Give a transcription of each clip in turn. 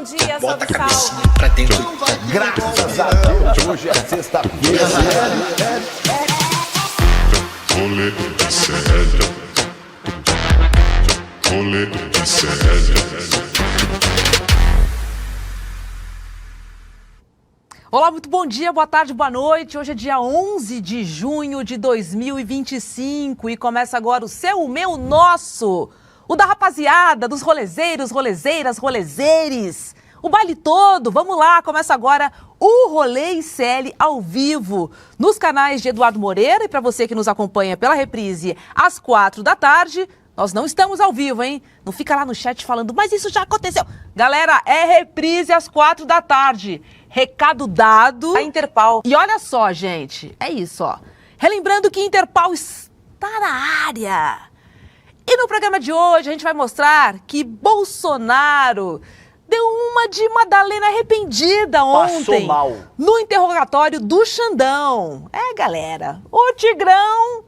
Bom dia, Bota a salve, cabecinha salve. pra dentro. Graças a Deus, hoje é sexta-feira. Rolê de sério. Rolê de sério. Olá, muito bom dia, boa tarde, boa noite. Hoje é dia 11 de junho de 2025 e começa agora o seu, o meu, o nosso, o da rapaziada, dos rolezeiros, rolezeiras, rolezeires, o baile todo. Vamos lá, começa agora o Rolê ICL ao vivo nos canais de Eduardo Moreira e para você que nos acompanha pela reprise às 4 da tarde. Nós não estamos ao vivo, hein? Não fica lá no chat falando, mas isso já aconteceu. Galera, é reprise às 4 da tarde. Recado dado. A Interpal. E olha só, gente, é isso, ó. Relembrando que Interpal está na área. E no programa de hoje a gente vai mostrar que Bolsonaro deu uma de Madalena arrependida ontem. Passou mal. No interrogatório do Xandão. É, galera, o Tigrão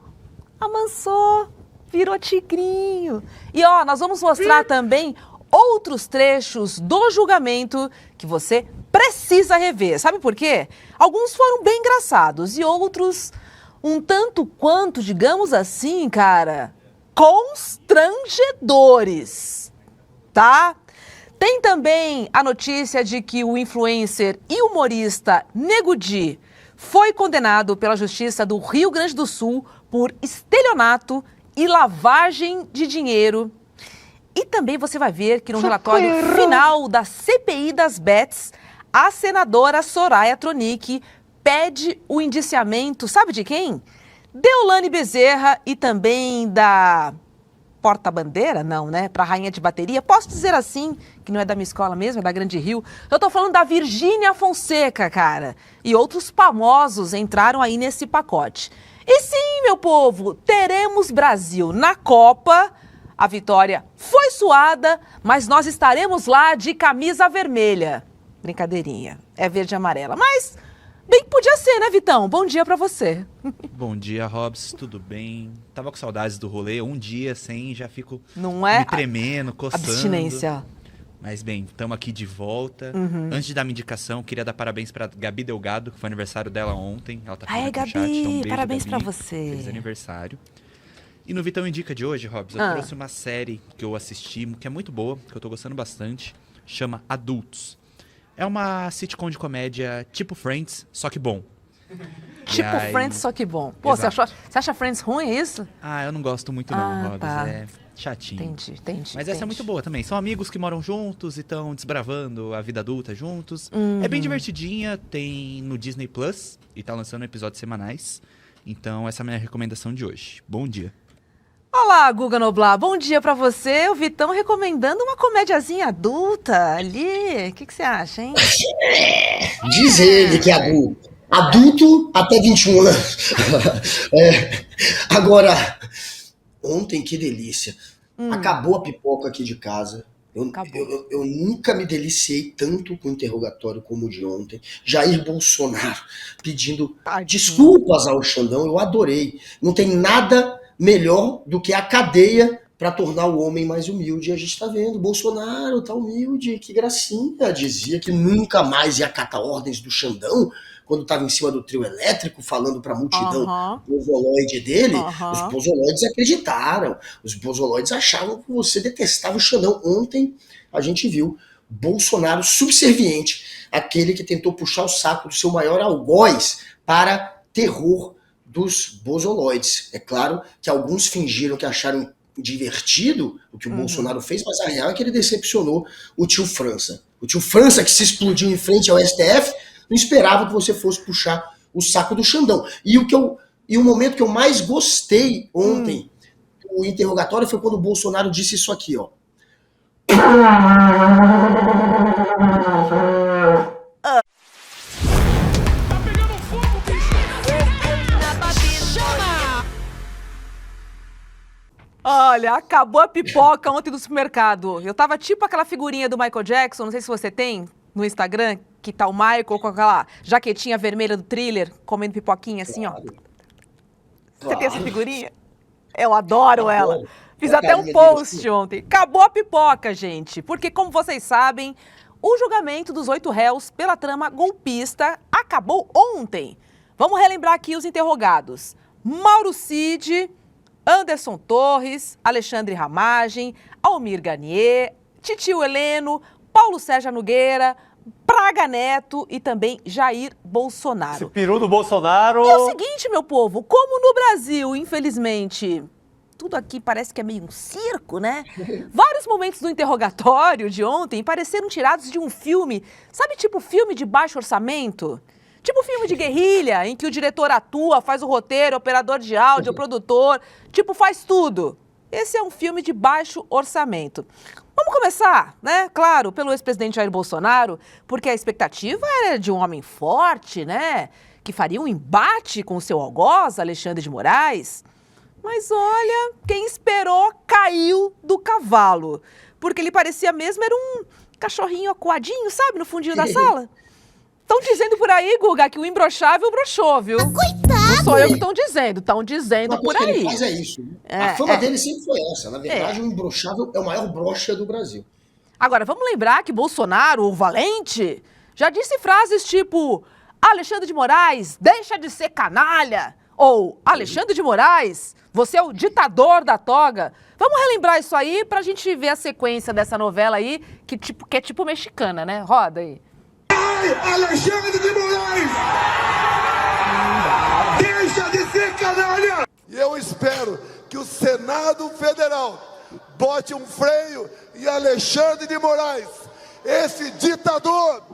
amansou. Virou tigrinho. E ó, nós vamos mostrar também outros trechos do julgamento que você precisa rever. Sabe por quê? Alguns foram bem engraçados e outros um tanto quanto, digamos assim, cara, constrangedores. Tá? Tem também a notícia de que o influencer e humorista Nego Di foi condenado pela Justiça do Rio Grande do Sul por estelionato e lavagem de dinheiro. E também você vai ver que no relatório final da CPI das Bets, a senadora Soraya Tronic pede o indiciamento, sabe de quem? Deolane Bezerra e também da porta-bandeira? Não, né? Para rainha de bateria. Posso dizer assim, que não é da minha escola mesmo, é da Grande Rio. Eu tô falando da Virgínia Fonseca, cara. E outros famosos entraram aí nesse pacote. E sim, meu povo, teremos Brasil na Copa. A vitória foi suada, mas nós estaremos lá de camisa vermelha. Brincadeirinha, é verde e amarela. Mas bem que podia ser, né, Vitão? Bom dia pra você. Bom dia, Robs, tudo bem? Tava com saudades do rolê, um dia sem, já fico Não é? me tremendo, coçando. Abstinência. Mas bem, estamos aqui de volta. Antes de dar minha indicação, queria dar parabéns para Gabi Delgado, que foi aniversário dela ontem. Ela tá Ai, aqui no chat, Gabi, então um beijo, parabéns Gabi. pra você. Feliz aniversário. E no Vitão Indica de hoje, Robs, eu trouxe uma série que eu assisti, que é muito boa, que eu tô gostando bastante, chama Adultos. É uma sitcom de comédia tipo Friends, só que bom. Tipo aí... Friends, só que bom. Pô, você acha Friends ruim, é isso? Ah, eu não gosto muito não, Robs. Tá. É chatinho. Entendi. Mas essa é muito boa também. São amigos que moram juntos e estão desbravando a vida adulta juntos. É bem divertidinha, tem no Disney Plus e tá lançando episódios semanais. Então essa é a minha recomendação de hoje. Bom dia. Olá, Guga Noblar. Bom dia pra você. O Vitão recomendando uma comédiazinha adulta ali. O que você acha, hein? Diz ele que é adulto. Adulto até 21 anos. Agora, ontem, que delícia. Acabou a pipoca aqui de casa. Eu nunca me deliciei tanto com o interrogatório como o de ontem. Jair Bolsonaro pedindo desculpas ao Xandão. Eu adorei. Não tem nada melhor do que a cadeia para tornar o homem mais humilde. E a gente tá vendo, Bolsonaro tá humilde, que gracinha. Dizia que nunca mais ia acatar ordens do Xandão quando estava em cima do trio elétrico, falando para a multidão pozoloide dele. Os pozoloides acreditaram. Os pozoloides achavam que você detestava o Xandão. Ontem a gente viu Bolsonaro subserviente, aquele que tentou puxar o saco do seu maior algoz para terror dos bozoloides. É claro que alguns fingiram que acharam divertido o que o Bolsonaro fez, mas a real é que ele decepcionou o tio França. O tio França, que se explodiu em frente ao STF, não esperava que você fosse puxar o saco do Xandão. E o momento que eu mais gostei ontem do interrogatório foi quando o Bolsonaro disse isso aqui, ó. Olha, acabou a pipoca ontem no supermercado. Eu tava tipo aquela figurinha do Michael Jackson, não sei se você tem no Instagram, que tá o Michael com aquela jaquetinha vermelha do Thriller, comendo pipoquinha assim, ó. Você tem essa figurinha? Eu adoro ela. Fiz até um post ontem. Acabou a pipoca, gente. Porque, como vocês sabem, o julgamento dos 8 réus pela trama golpista acabou ontem. Vamos relembrar aqui os interrogados. Mauro Cid, Anderson Torres, Alexandre Ramagem, Almir Garnier, Titio Heleno, Paulo Sérgio Nogueira, Braga Neto e também Jair Bolsonaro. Esse peru do Bolsonaro... É o seguinte, meu povo, como no Brasil, infelizmente, tudo aqui parece que é meio um circo, né? Vários momentos do interrogatório de ontem pareceram tirados de um filme, sabe, tipo filme de baixo orçamento? Tipo filme de guerrilha, em que o diretor atua, faz o roteiro, operador de áudio, o produtor, tipo faz tudo. Esse é um filme de baixo orçamento. Vamos começar, né? Claro, pelo ex-presidente Jair Bolsonaro, porque a expectativa era de um homem forte, né? Que faria um embate com o seu algoz, Alexandre de Moraes. Mas olha, quem esperou caiu do cavalo. Porque ele parecia mesmo, era um cachorrinho acuadinho, sabe? No fundinho da sala. Estão dizendo por aí, Guga, que o imbrochável broxou, viu? Coitado! Não sou eu que estão dizendo Uma por coisa que aí. ele faz é isso. A fama dele sempre foi essa. Na verdade, o imbrochável é o maior broxa do Brasil. Agora, vamos lembrar que Bolsonaro, o valente, já disse frases tipo Alexandre de Moraes, deixa de ser canalha. Ou Alexandre de Moraes, você é o ditador da toga. Vamos relembrar isso aí pra gente ver a sequência dessa novela aí, que é tipo mexicana, né? Roda aí. Alexandre de Moraes! Deixa de ser canalha! E eu espero que o Senado Federal bote um freio em Alexandre de Moraes, esse ditador.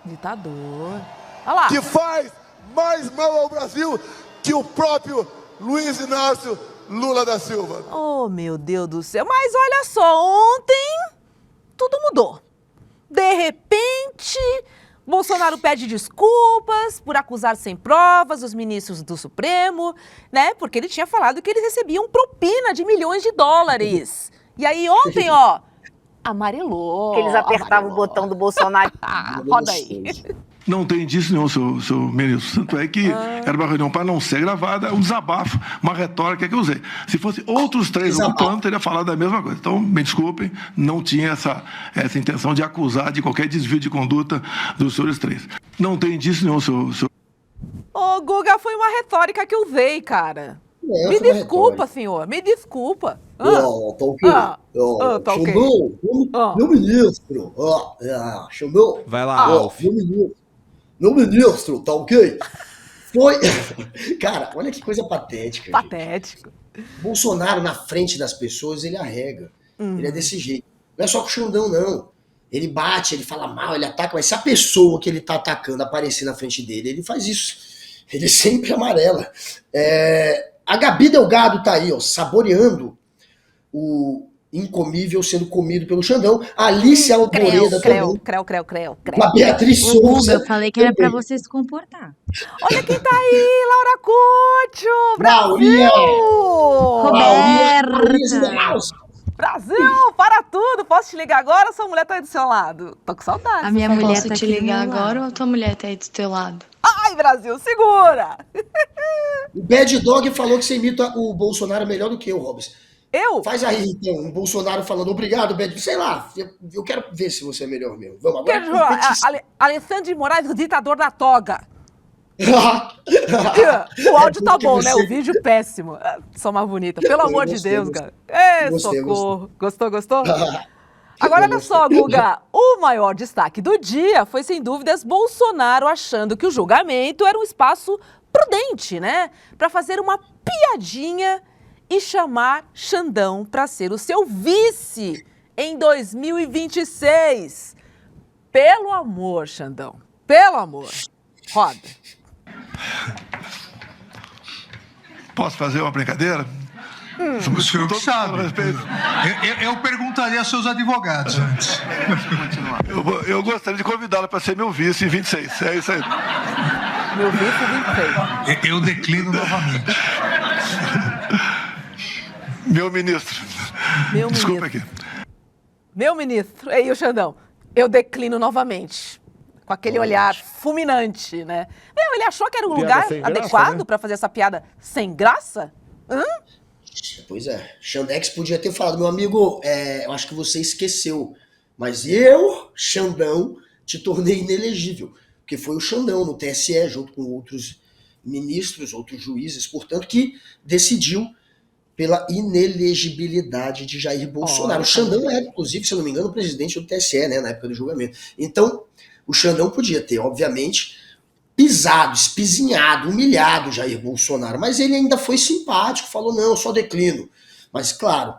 Ditador. Olha lá. Que faz mais mal ao Brasil que o próprio Luiz Inácio Lula da Silva. Oh, meu Deus do céu. Mas olha só, ontem tudo mudou. De repente, Bolsonaro pede desculpas por acusar sem provas os ministros do Supremo, né? Porque ele tinha falado que eles recebiam propina de milhões de dólares. E aí ontem, ó, amarelou. Que eles apertavam o botão do Bolsonaro. Roda aí. Não tem disso nenhum, seu ministro. Tanto é que era uma reunião para não ser gravada, um desabafo, uma retórica que eu usei. Se fosse outros 3 ocupando, teria falado a mesma coisa. Então, me desculpem, não tinha essa intenção de acusar de qualquer desvio de conduta dos senhores 3. Não tem disso nenhum, seu... Ô, Guga, foi uma retórica que eu usei, cara. Me desculpa, senhor, me desculpa. Tá ok. Tá ok. Chamou meu ministro. Chamou. Vai lá, Alf. Meu ministro, tá ok? Foi. Cara, olha que coisa patética. Patético. Gente. Bolsonaro, na frente das pessoas, ele arrega. Ele é desse jeito. Não é só com o Xandão, não. Ele bate, ele fala mal, ele ataca, mas se a pessoa que ele tá atacando aparecer na frente dele, ele faz isso. Ele sempre amarela. A Gabi Delgado tá aí, ó, saboreando o incomível sendo comido pelo Xandão. A Alice Alboreda também. Creu. A Beatriz Souza. Eu falei que era pra você se comportar. Olha quem tá aí, Laura Cúcio! Brasil! Roberta! Brasil, para tudo! Posso te ligar agora ou sua mulher tá aí do seu lado? Tô com saudade. A minha mulher Posso tá te ligar agora ou a tua mulher tá aí do teu lado? Ai, Brasil, segura! O Bad Dog falou que você imita o Bolsonaro melhor do que eu, Robson. Eu? Faz aí, então, um Bolsonaro falando obrigado, Bad. Sei lá, eu quero ver se você é melhor mesmo. Vamos agora. Alexandre de Moraes, o ditador da toga. O áudio tá bom, né? O vídeo péssimo. Sou mais bonita. Pelo amor de Deus, cara. Socorro. Gostou? Agora, olha só, Guga. O maior destaque do dia foi, sem dúvidas, Bolsonaro achando que o julgamento era um espaço prudente, né? Pra fazer uma piadinha e chamar Xandão pra ser o seu vice em 2026. Pelo amor, Xandão. Pelo amor. Roda. Posso fazer uma brincadeira? O senhor que sabe. Eu perguntaria aos seus advogados antes. Eu gostaria de convidá-la para ser meu vice em 26. É isso aí. Meu vice em 26. Eu declino novamente. Meu ministro. Desculpa aqui. Meu ministro. Ei, o Xandão. Eu declino novamente. Com aquele olhar fulminante, né? Meu, ele achou que era um lugar adequado, né, pra fazer essa piada sem graça? Pois é. Xandex podia ter falado, meu amigo, eu acho que você esqueceu Mas eu, Xandão, te tornei inelegível. Porque foi o Xandão no TSE, junto com outros ministros, outros juízes, portanto, que decidiu pela inelegibilidade de Jair Bolsonaro. O Xandão era, inclusive, se eu não me engano, o presidente do TSE, né, na época do julgamento. Então, o Xandão podia ter, obviamente, pisado, espizinhado, humilhado Jair Bolsonaro, mas ele ainda foi simpático, falou, não, eu só declino. Mas, claro,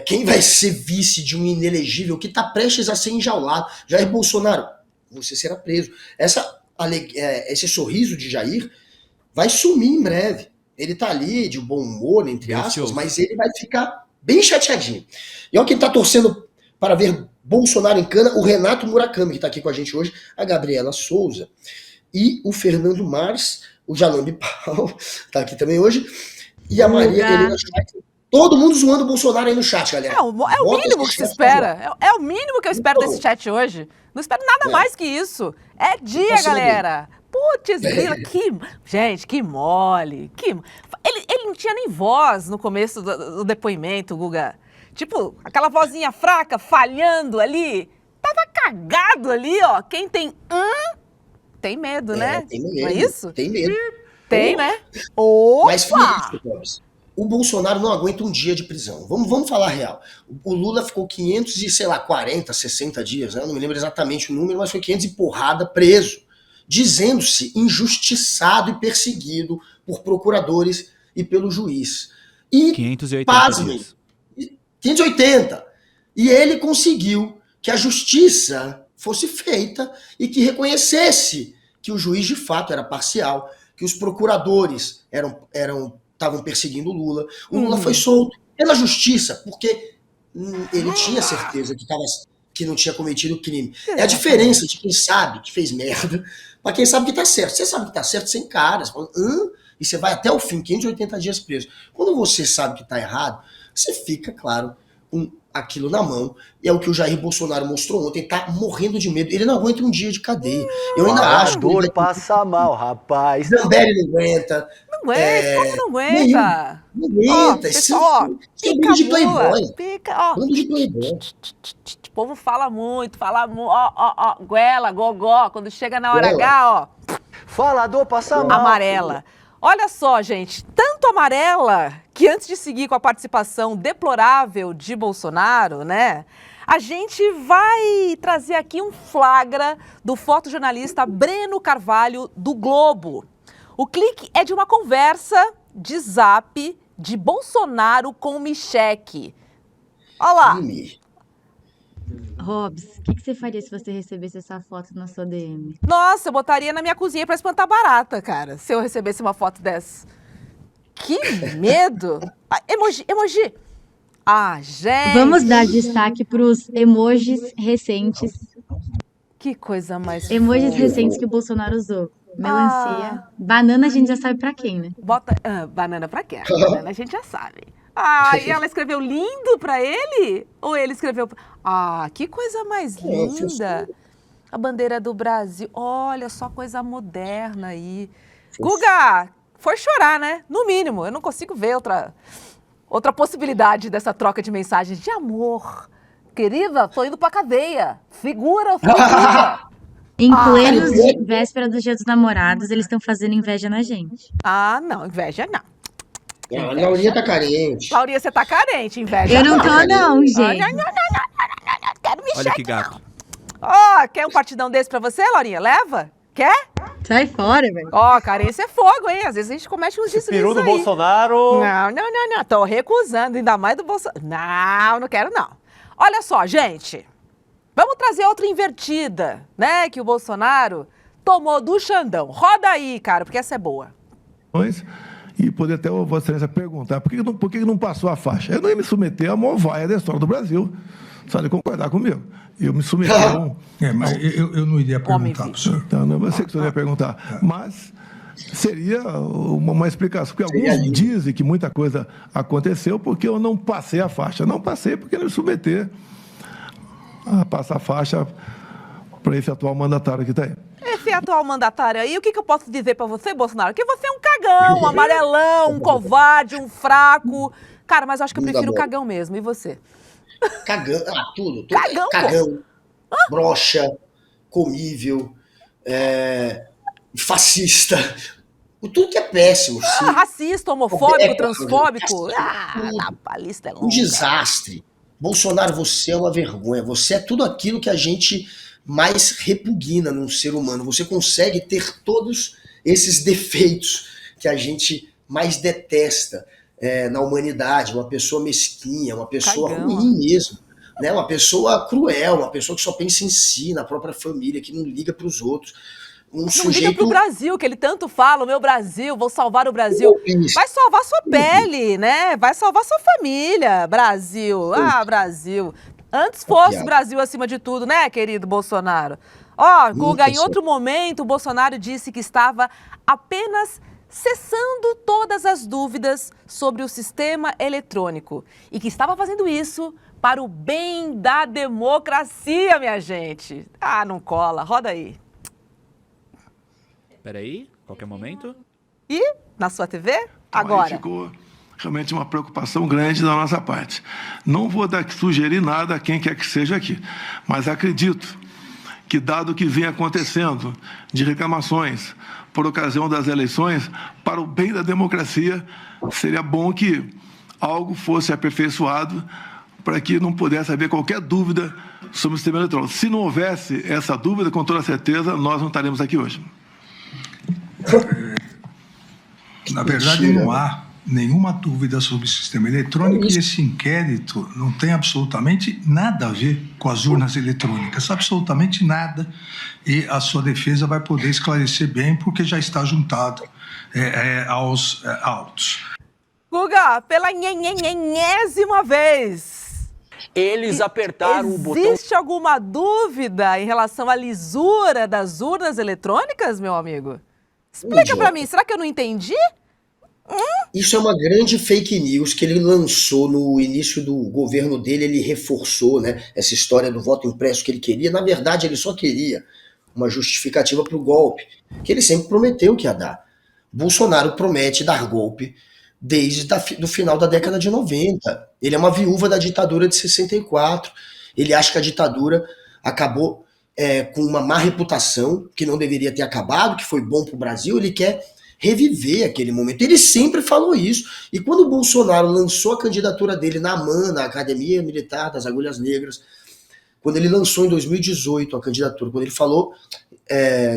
quem vai ser vice de um inelegível que está prestes a ser enjaulado? Jair Bolsonaro, você será preso. Esse sorriso de Jair vai sumir em breve. Ele tá ali de bom humor, entre aspas, mas ele vai ficar bem chateadinho. E olha quem tá torcendo para ver Bolsonaro em cana, o Renato Murakami, que tá aqui com a gente hoje, a Gabriela Souza e o Fernando Mars, o Jalambi Paulo, tá aqui também hoje, e a Maria Helena Schweitzer. Todo mundo zoando o Bolsonaro aí no chat, galera. É o mínimo que se espera. É o mínimo que eu espero desse chat hoje. Não espero nada mais que isso. É dia, galera. Putz, grila, gente, que mole. Ele não tinha nem voz no começo do depoimento, Guga. Tipo, aquela vozinha fraca, falhando ali. Tava cagado ali, ó. Quem tem tem medo, né? Tem medo. Não é isso? Tem medo. Tem, né? Opa! Mas foi isso, Clóvis. O Bolsonaro não aguenta um dia de prisão. Vamos falar a real. O Lula ficou 40, 60 dias, né? Eu não me lembro exatamente o número, mas foi 500 e porrada preso, dizendo-se injustiçado e perseguido por procuradores e pelo juiz. E, 580 pasmem, dias. 580. E ele conseguiu que a justiça fosse feita e que reconhecesse que o juiz de fato era parcial, que os procuradores estavam perseguindo o Lula. O Lula foi solto pela justiça, porque ele tinha certeza que não tinha cometido crime. É a diferença de quem sabe que fez merda para quem sabe que tá certo. Você sabe que tá certo, você encara, você fala, e você vai até o fim, 580 dias preso. Quando você sabe que tá errado, você fica, claro, com aquilo na mão. E é o que o Jair Bolsonaro mostrou ontem, tá morrendo de medo. Ele não aguenta um dia de cadeia. Eu ainda acho que dor passa mal, rapaz. Zambelli não aguenta. Não aguenta, como não aguenta? Não aguenta. Pessoal, bando de playboy. Bando de playboy. O povo fala muito, goela, gogó, quando chega na hora H, ó. Falador passa mal. Amarela. Olha só, gente, tanto amarela que antes de seguir com a participação deplorável de Bolsonaro, né, a gente vai trazer aqui um flagra do fotojornalista Breno Carvalho, do Globo. O clique é de uma conversa de zap de Bolsonaro com Michele. Olha lá. Robs, o que você faria se você recebesse essa foto na sua DM? Nossa, eu botaria na minha cozinha pra espantar barata, cara, se eu recebesse uma foto dessa. Que medo! Emoji! Ah, gente! Vamos dar destaque pros emojis recentes. Que coisa mais Emojis recentes que o Bolsonaro usou. Melancia. Banana a gente já sabe pra quem, né? Bota banana pra quê? Banana a gente já sabe. Ah, e ela escreveu lindo pra ele? Ou ele escreveu... Ah, que coisa mais linda. A bandeira do Brasil. Olha, só coisa moderna aí. Guga, foi chorar, né? No mínimo. Eu não consigo ver outra possibilidade dessa troca de mensagens de amor. Querida, tô indo pra cadeia. Figura. Em pleno véspera do Dia dos Namorados, eles estão fazendo inveja na gente. Ah, não. Inveja não. A Laurinha tá carente. Laurinha, você tá carente, inveja. Eu não tô, não, gente. Não, quero me Olha que gato. Ó, quer um partidão desse pra você, Laurinha? Leva? Quer? Sai fora, velho. Ó, carência é fogo, hein? Às vezes a gente comete uns deslizes Peru do aí. Bolsonaro. Não. Tô recusando, ainda mais do Bolsonaro. Não quero, não. Olha só, gente. Vamos trazer outra invertida, né? Que o Bolsonaro tomou do Xandão. Roda aí, cara, porque essa é boa. E poder até o Vossa Excelência perguntar por que não passou a faixa. Eu não ia me submeter à maior vaia da história do Brasil. Só de concordar comigo. Eu me submeti a um... mas eu não iria perguntar para o senhor. Então, não, você que o senhor ia perguntar. Mas seria uma explicação. Porque alguns dizem que muita coisa aconteceu porque eu não passei a faixa. Não passei porque não me submeter a passar a faixa para esse atual mandatário que está aí. Esse atual mandatário aí, o que eu posso dizer pra você, Bolsonaro? Que você é um cagão, um amarelão, um covarde, um fraco. Cara, mas eu acho que eu prefiro o cagão mesmo. E você? Cagão, tudo. Cagão, Cagão, broxa, comível, fascista, tudo que é péssimo. Racista, homofóbico, transfóbico. A lista é longa. Um desastre. Bolsonaro, você é uma vergonha. Você é tudo aquilo que a gente mais repugna num ser humano. Você consegue ter todos esses defeitos que a gente mais detesta na humanidade. Uma pessoa mesquinha, uma pessoa ruim mesmo. Né? Uma pessoa cruel, uma pessoa que só pensa em si, na própria família, que não liga para os outros. Não liga pro Brasil, que ele tanto fala, o meu Brasil, vou salvar o Brasil. Vai salvar sua pele, né? Vai salvar sua família, Brasil. Brasil. Antes fosse Brasil acima de tudo, né, querido Bolsonaro? Guga, em outro momento, o Bolsonaro disse que estava apenas cessando todas as dúvidas sobre o sistema eletrônico e que estava fazendo isso para o bem da democracia, minha gente. Não cola. Roda aí. Peraí, qualquer momento. E na sua TV? Agora. Ficou realmente uma preocupação grande da nossa parte. Não vou sugerir nada a quem quer que seja aqui, mas acredito que, dado o que vem acontecendo de reclamações por ocasião das eleições, para o bem da democracia, seria bom que algo fosse aperfeiçoado para que não pudesse haver qualquer dúvida sobre o sistema eletrônico. Se não houvesse essa dúvida, com toda certeza, nós não estaremos aqui hoje. Na verdade, não há nenhuma dúvida sobre o sistema eletrônico e esse inquérito não tem absolutamente nada a ver com as urnas eletrônicas, absolutamente nada, e a sua defesa vai poder esclarecer bem porque já está juntado aos autos. Guga, pela nhenhenhenhésima vez, eles apertaram o botão... Existe alguma dúvida em relação à lisura das urnas eletrônicas, meu amigo? Explica pra mim, será que eu não entendi? Isso é uma grande fake news que ele lançou no início do governo dele, ele reforçou, né, essa história do voto impresso que ele queria. Na verdade, ele só queria uma justificativa para o golpe, que ele sempre prometeu que ia dar. Bolsonaro promete dar golpe desde o final da década de 90. Ele é uma viúva da ditadura de 64. Ele acha que a ditadura acabou com uma má reputação, que não deveria ter acabado, que foi bom para o Brasil. Ele quer reviver aquele momento. Ele sempre falou isso. E quando o Bolsonaro lançou a candidatura dele na AMAN, na Academia Militar das Agulhas Negras, quando ele lançou em 2018 a candidatura, quando ele falou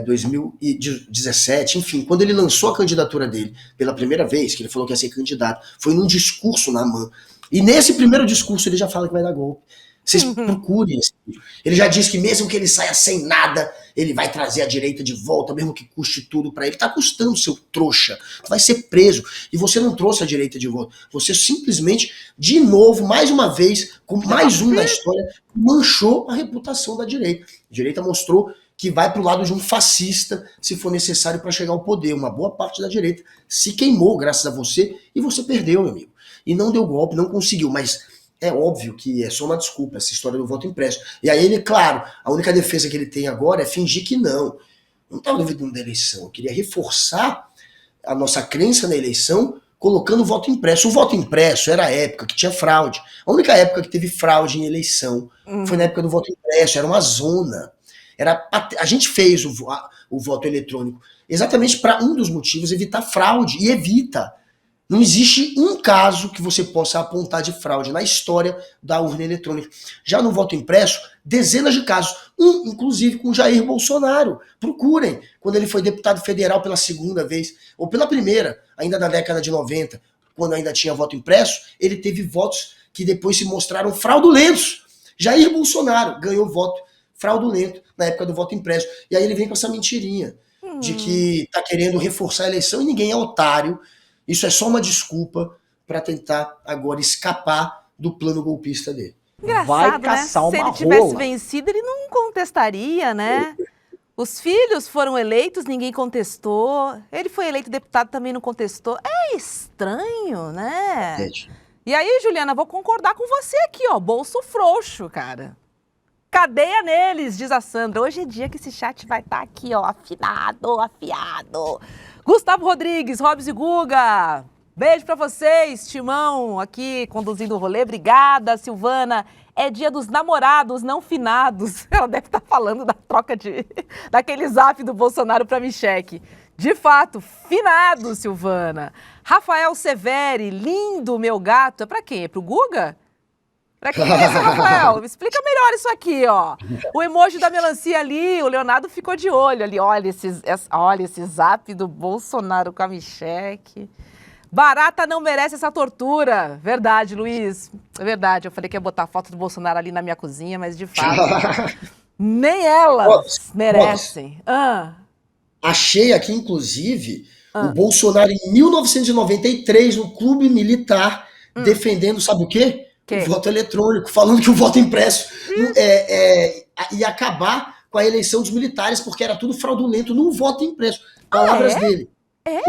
2017, enfim, quando ele lançou a candidatura dele pela primeira vez, que ele falou que ia ser candidato, foi num discurso na AMAN. E nesse primeiro discurso ele já fala que vai dar golpe. Vocês procurem esse vídeo. Ele já disse que mesmo que ele saia sem nada, ele vai trazer a direita de volta, mesmo que custe tudo pra ele. Tá custando, seu trouxa. Tu vai ser preso. E você não trouxe a direita de volta. Você simplesmente, de novo, mais uma vez, com mais um na história, manchou a reputação da direita. A direita mostrou que vai pro lado de um fascista, se for necessário, para chegar ao poder. Uma boa parte da direita se queimou graças a você e você perdeu, meu amigo. E não deu golpe, não conseguiu, mas... é óbvio que é só uma desculpa essa história do voto impresso. E aí ele, claro, a única defesa que ele tem agora é fingir que não. Não estava duvidando da eleição. Eu queria reforçar a nossa crença na eleição colocando o voto impresso. O voto impresso era a época que tinha fraude. A única época que teve fraude em eleição foi na época do voto impresso. Era uma zona. A gente fez o voto eletrônico exatamente para um dos motivos, evitar fraude. E evita. Não existe um caso que você possa apontar de fraude na história da urna eletrônica. Já no voto impresso, dezenas de casos. Inclusive com Jair Bolsonaro. Procurem. Quando ele foi deputado federal pela segunda vez, ou pela primeira, ainda na década de 90, quando ainda tinha voto impresso, ele teve votos que depois se mostraram fraudulentos. Jair Bolsonaro ganhou voto fraudulento na época do voto impresso. E aí ele vem com essa mentirinha de que tá querendo reforçar a eleição e ninguém é otário. Isso é só uma desculpa para tentar agora escapar do plano golpista dele. Engraçado, vai caçar né? uma Se ele tivesse rola. vencido, ele não contestaria, né? Os filhos foram eleitos, ninguém contestou. Ele foi eleito deputado, também não contestou. É estranho, né? E aí, Juliana, vou concordar com você aqui, ó. Bolso frouxo, cara. Cadeia neles, diz a Sandra. Hoje é dia que esse chat vai estar aqui, ó, afiado. Gustavo Rodrigues, Hobbs e Guga. Beijo pra vocês, Timão aqui conduzindo o rolê. Obrigada, Silvana é dia dos namorados não finados. Ela deve estar falando da troca daquele zap do Bolsonaro para Michele. De fato, finado, Silvana. Rafael Severi, lindo meu gato. É para quem? É pro Guga? Pra quem é esse, Rafael? Explica melhor isso aqui, ó. O emoji da melancia ali, o Leonardo ficou de olho ali. Olha esse zap do Bolsonaro com a Michele. Barata não merece essa tortura. Verdade, Luiz. É verdade. Eu falei que ia botar a foto do Bolsonaro ali na minha cozinha, mas de fato, nem elas merecem. Achei aqui, inclusive, o Bolsonaro em 1993, no Clube Militar, defendendo, sabe o quê? O voto eletrônico, falando que o voto impresso ia acabar com a eleição dos militares, porque era tudo fraudulento no voto impresso. Palavras dele.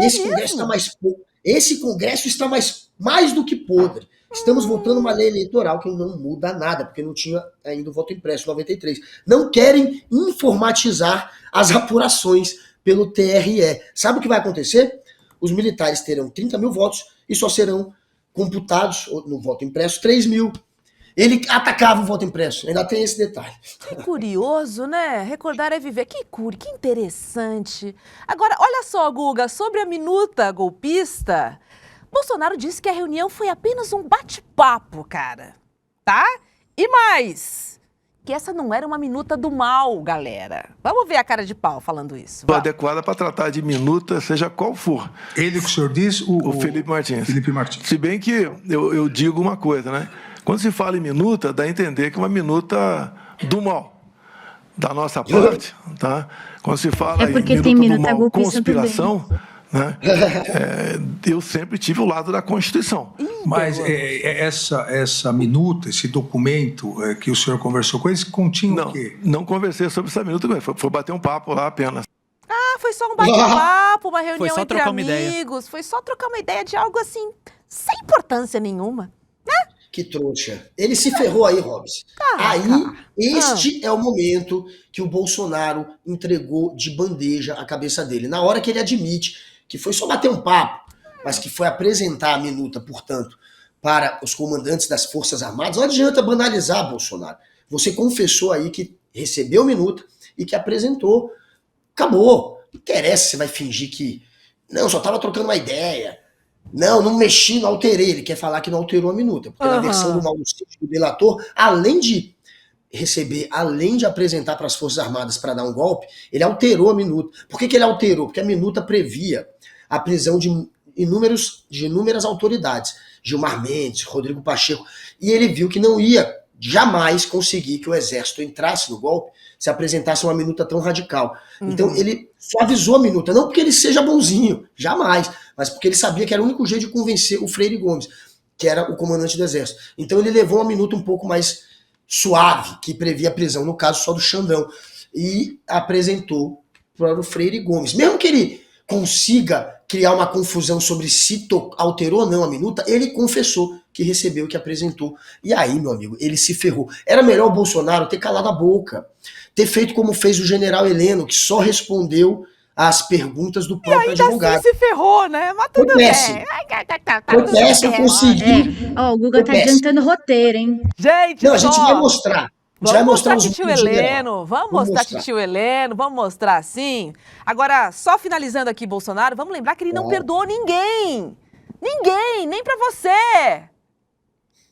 Esse Congresso está mais do que podre. Estamos votando uma lei eleitoral que não muda nada, porque não tinha ainda o voto impresso em 93. Não querem informatizar as apurações pelo TRE. Sabe o que vai acontecer? Os militares terão 30 mil votos e só serão computados no voto impresso 3 mil. Ele atacava o voto impresso, ainda tem esse detalhe. Que curioso, né? Recordar é viver. Que interessante. Agora, olha só, Guga, sobre a minuta golpista, Bolsonaro disse que a reunião foi apenas um bate-papo, cara. Tá? E mais, que essa não era uma minuta do mal, galera. Vamos ver a cara de pau falando isso. Adequada para tratar de minuta, seja qual for. Ele que o senhor diz? O Felipe Martins. Felipe Martins. Se bem que eu digo uma coisa, né? Quando se fala em minuta, dá a entender que é uma minuta do mal. Da nossa parte, tá? Quando se fala em minuta do mal, conspiração, né? Eu sempre tive o lado da Constituição. Mas essa minuta, esse documento que o senhor conversou com eles, continha o quê? Não conversei sobre essa minuta, foi bater um papo lá apenas. Foi só um bate-papo, uma reunião só entre amigos. Foi só trocar uma ideia de algo assim, sem importância nenhuma. Que trouxa. Ele se ferrou aí, Robson. Este é o momento que o Bolsonaro entregou de bandeja a cabeça dele. Na hora que ele admite que foi só bater um papo, mas que foi apresentar a minuta, portanto, para os comandantes das Forças Armadas, não adianta banalizar, Bolsonaro. Você confessou aí que recebeu a minuta e que apresentou. Acabou. Não interessa se vai fingir que... Não, só estava trocando uma ideia. Não mexi, não alterei. Ele quer falar que não alterou a minuta. Porque na versão do Mauro Cid, do delator, além de receber, além de apresentar para as Forças Armadas para dar um golpe, ele alterou a minuta. Por que ele alterou? Porque a minuta previa a prisão de inúmeras autoridades. Gilmar Mendes, Rodrigo Pacheco. E ele viu que não ia jamais conseguir que o Exército entrasse no golpe se apresentasse uma minuta tão radical. Então ele suavizou a minuta, não porque ele seja bonzinho, jamais, mas porque ele sabia que era o único jeito de convencer o Freire Gomes, que era o comandante do Exército. Então ele levou uma minuta um pouco mais suave, que previa a prisão, no caso só do Xandão, e apresentou para o Freire Gomes. Mesmo que ele consiga criar uma confusão sobre se alterou ou não a minuta, ele confessou que recebeu, que apresentou. E aí, meu amigo, ele se ferrou. Era melhor o Bolsonaro ter calado a boca, ter feito como fez o general Heleno, que só respondeu às perguntas do próprio advogado. Assim se ferrou, né? Mas tudo bem. Foi péssimo conseguir. O Guga tá adiantando roteiro, hein? Gente, não, a gente vai mostrar. Vamos mostrar Titio Heleno, vamos mostrar Titio Heleno, vamos mostrar sim. Agora, só finalizando aqui, Bolsonaro, vamos lembrar que ele não perdoou ninguém. Ninguém, nem pra você,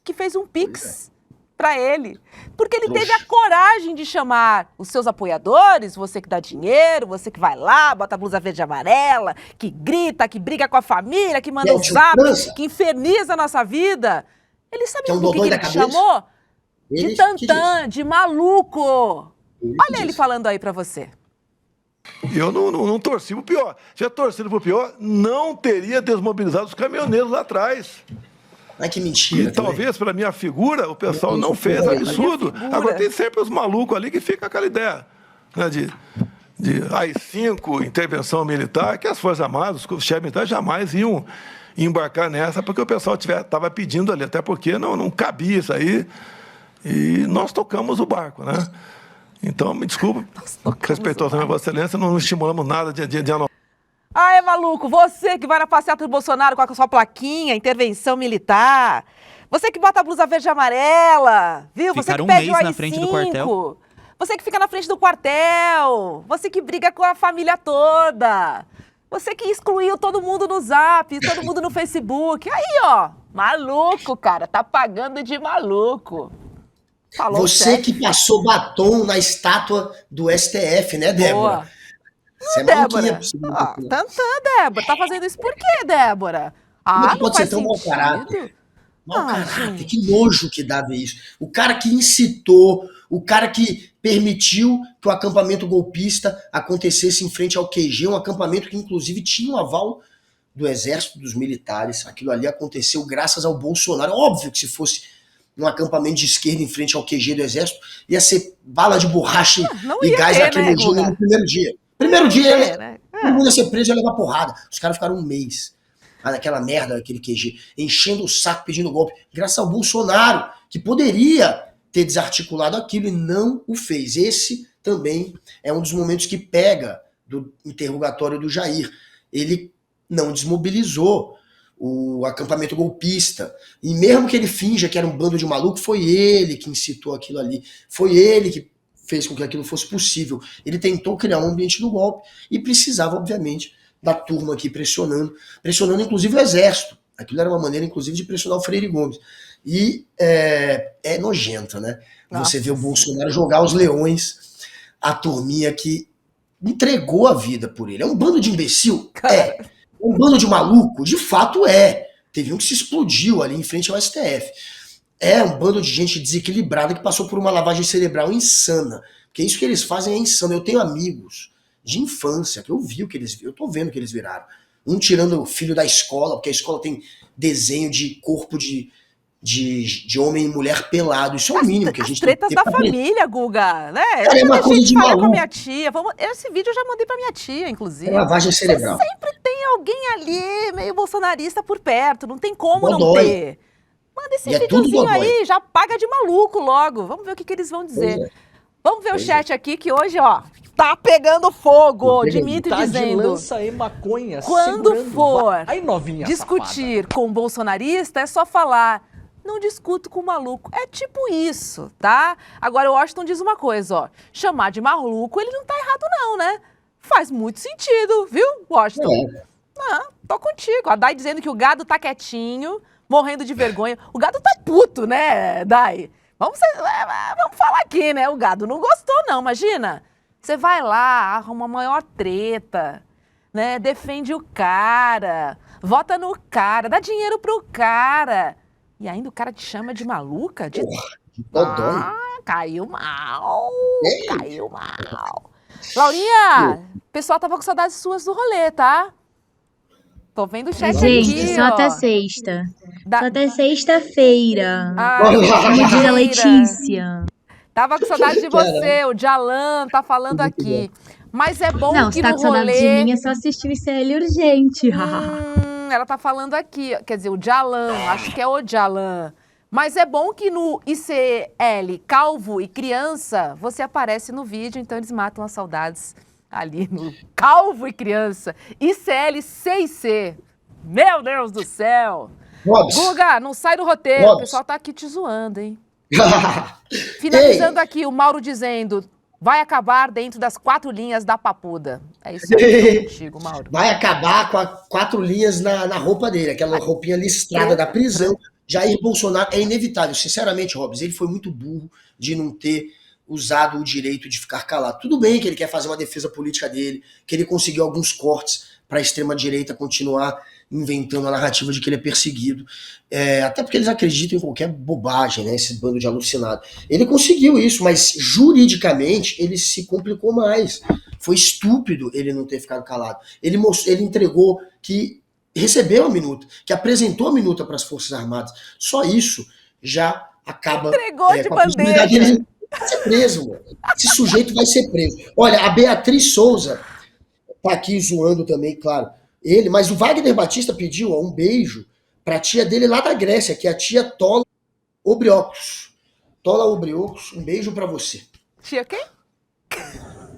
que fez um pix pra ele. Porque ele teve a coragem de chamar os seus apoiadores, você que dá dinheiro, você que vai lá, bota a blusa verde e amarela, que grita, que briga com a família, que manda um zap, que inferniza a nossa vida. Ele sabe o que ele chamou? De tantã, de maluco. Olha ele falando aí pra você. Eu não torci pro pior. Se eu torcido pro pior, não teria desmobilizado os caminhoneiros lá atrás. Ai, que mentira. E talvez pela minha figura, o pessoal não fez absurdo. Agora tem sempre os malucos ali que ficam com aquela ideia, né, de AI-5, intervenção militar, que as Forças Armadas, os chefes militares jamais iam embarcar nessa, porque o pessoal estava pedindo ali, até porque não cabia isso aí. E nós tocamos o barco, né? Então, me desculpa, respeitosamente a Vossa Excelência, não estimulamos nada de anotar. Ah, é maluco, você que vai na passeata do Bolsonaro com a sua plaquinha, intervenção militar. Você que bota a blusa verde e amarela, viu? Ficaram você que pede um mês o na frente do quartel. Você que fica na frente do quartel. Você que briga com a família toda. Você que excluiu todo mundo no Zap, todo mundo no Facebook. Aí, ó, maluco, cara. Tá pagando de maluco. Falou Você que passou batom na estátua do STF, né, Débora? Boa. Você é Débora. maluquinha. Tantã, Débora. Tá fazendo isso por quê, Débora? Não pode faz ser tão mau sentido. caráter. Mau caráter, que nojo que dava isso. O cara que incitou, o cara que permitiu que o acampamento golpista acontecesse em frente ao QG, um acampamento que inclusive tinha um aval do exército, dos militares. Aquilo ali aconteceu graças ao Bolsonaro. Óbvio que se fosse num acampamento de esquerda em frente ao QG do exército, ia ser bala de borracha e gás lacrimogêneo no primeiro dia. Primeiro dia, todo mundo ia ser preso e ia levar porrada. Os caras ficaram um mês naquela merda, aquele QG, enchendo o saco, pedindo golpe, graças ao Bolsonaro, que poderia ter desarticulado aquilo e não o fez. Esse também é um dos momentos que pega do interrogatório do Jair. Ele não desmobilizou o acampamento golpista. E mesmo que ele finja que era um bando de maluco, foi ele que incitou aquilo ali. Foi ele que fez com que aquilo fosse possível. Ele tentou criar um ambiente do golpe e precisava, obviamente, da turma aqui pressionando inclusive o exército. Aquilo era uma maneira, inclusive, de pressionar o Freire Gomes. E é nojento, né? Você vê o Bolsonaro jogar os leões, a turminha que entregou a vida por ele. É um bando de imbecil? É. Um bando de maluco? De fato é. Teve um que se explodiu ali em frente ao STF. É um bando de gente desequilibrada que passou por uma lavagem cerebral insana. Porque isso que eles fazem é insano. Eu tenho amigos de infância que eu vi o que eles viram. Eu tô vendo o que eles viraram. Um tirando o filho da escola, porque a escola tem desenho de corpo de homem e mulher pelado. Isso é o mínimo que a gente tem que ter. Tretas da família, Guga, né? É uma coisa de falar com a maluco. minha tia. Esse vídeo eu já mandei pra minha tia, inclusive. É lavagem cerebral. Sempre tem alguém ali meio bolsonarista por perto. Não tem como não Dodói. ter. Manda esse E é tudo videozinho dodói. aí, já paga de maluco logo. Vamos ver o que eles vão dizer. Pois é. Vamos ver o chat aqui, que hoje, ó, tá pegando fogo. Tá Dimitri Tá de dizendo... lança e maconha, Quando segurando. for Aí, novinha discutir com um bolsonarista, é só falar, não discuto com maluco. É tipo isso, tá? Agora, o Washington diz uma coisa, ó. Chamar de maluco, ele não tá errado não, né? Faz muito sentido, viu, Washington? Tô contigo. A Dai dizendo que o gado tá quietinho, morrendo de vergonha. O gado tá puto, né, Dai? Vamos falar aqui, né? O gado não gostou, não, imagina. Você vai lá, arruma a maior treta, né? Defende o cara, vota no cara, dá dinheiro pro cara. E ainda o cara te chama de maluca? Caiu mal. Caiu mal. Laurinha, o pessoal tava com saudades suas do rolê, tá? Tô vendo o chat Gente, aqui, só ó. até sexta. Só até sexta-feira. Como diz a feira. Letícia. Tava com saudade de você, o Jalan tá falando aqui. Mas é bom Não, que se tá no com saudade de rolê... mim, é só assistir o ICL urgente. Ela tá falando aqui, quer dizer, o Jalan, acho que é o Jalan. Mas é bom que no ICL, calvo e criança, você aparece no vídeo, então eles matam as saudades ali no calvo e criança. ICL 6C. Meu Deus do céu. Robs. Guga, não sai do roteiro, o pessoal tá aqui te zoando, hein? Finalizando aqui, o Mauro dizendo, vai acabar dentro das 4 linhas da papuda. É isso aí, tô contigo, Mauro. Vai acabar com as 4 linhas na roupa dele, aquela roupinha listrada da prisão. Jair Bolsonaro é inevitável. Sinceramente, Robs, ele foi muito burro de não ter usado o direito de ficar calado. Tudo bem que ele quer fazer uma defesa política dele, que ele conseguiu alguns cortes para a extrema-direita continuar inventando a narrativa de que ele é perseguido. Até porque eles acreditam em qualquer bobagem, né? Esse bando de alucinado. Ele conseguiu isso, mas juridicamente ele se complicou mais. Foi estúpido ele não ter ficado calado. Ele entregou que recebeu a minuta, que apresentou a minuta para as Forças Armadas. Só isso já acaba Entregou de com a possibilidade bandeja. dele ser preso, mano. Esse sujeito vai ser preso. Olha, a Beatriz Souza tá aqui zoando também, claro, ele, mas o Wagner Batista pediu um beijo pra tia dele lá da Grécia, que é a tia Tola Obriocos. Tola Obriocos, um beijo pra você. Tia quem?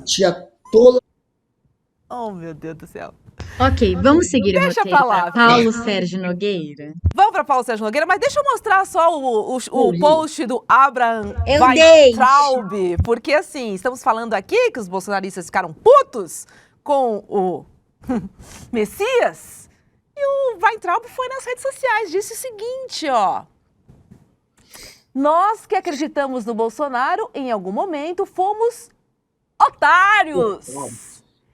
Tia Tola. Oh, meu Deus do céu. Ok, vamos seguir o Deixa roteiro pra lá, pra Paulo filho. Sérgio Nogueira. Vamos para Paulo Sérgio Nogueira, mas deixa eu mostrar só o post do Abraham Eu Weintraub, porque assim, estamos falando aqui que os bolsonaristas ficaram putos com o Messias, e o Weintraub foi nas redes sociais, disse o seguinte, ó: nós que acreditamos no Bolsonaro, em algum momento fomos otários.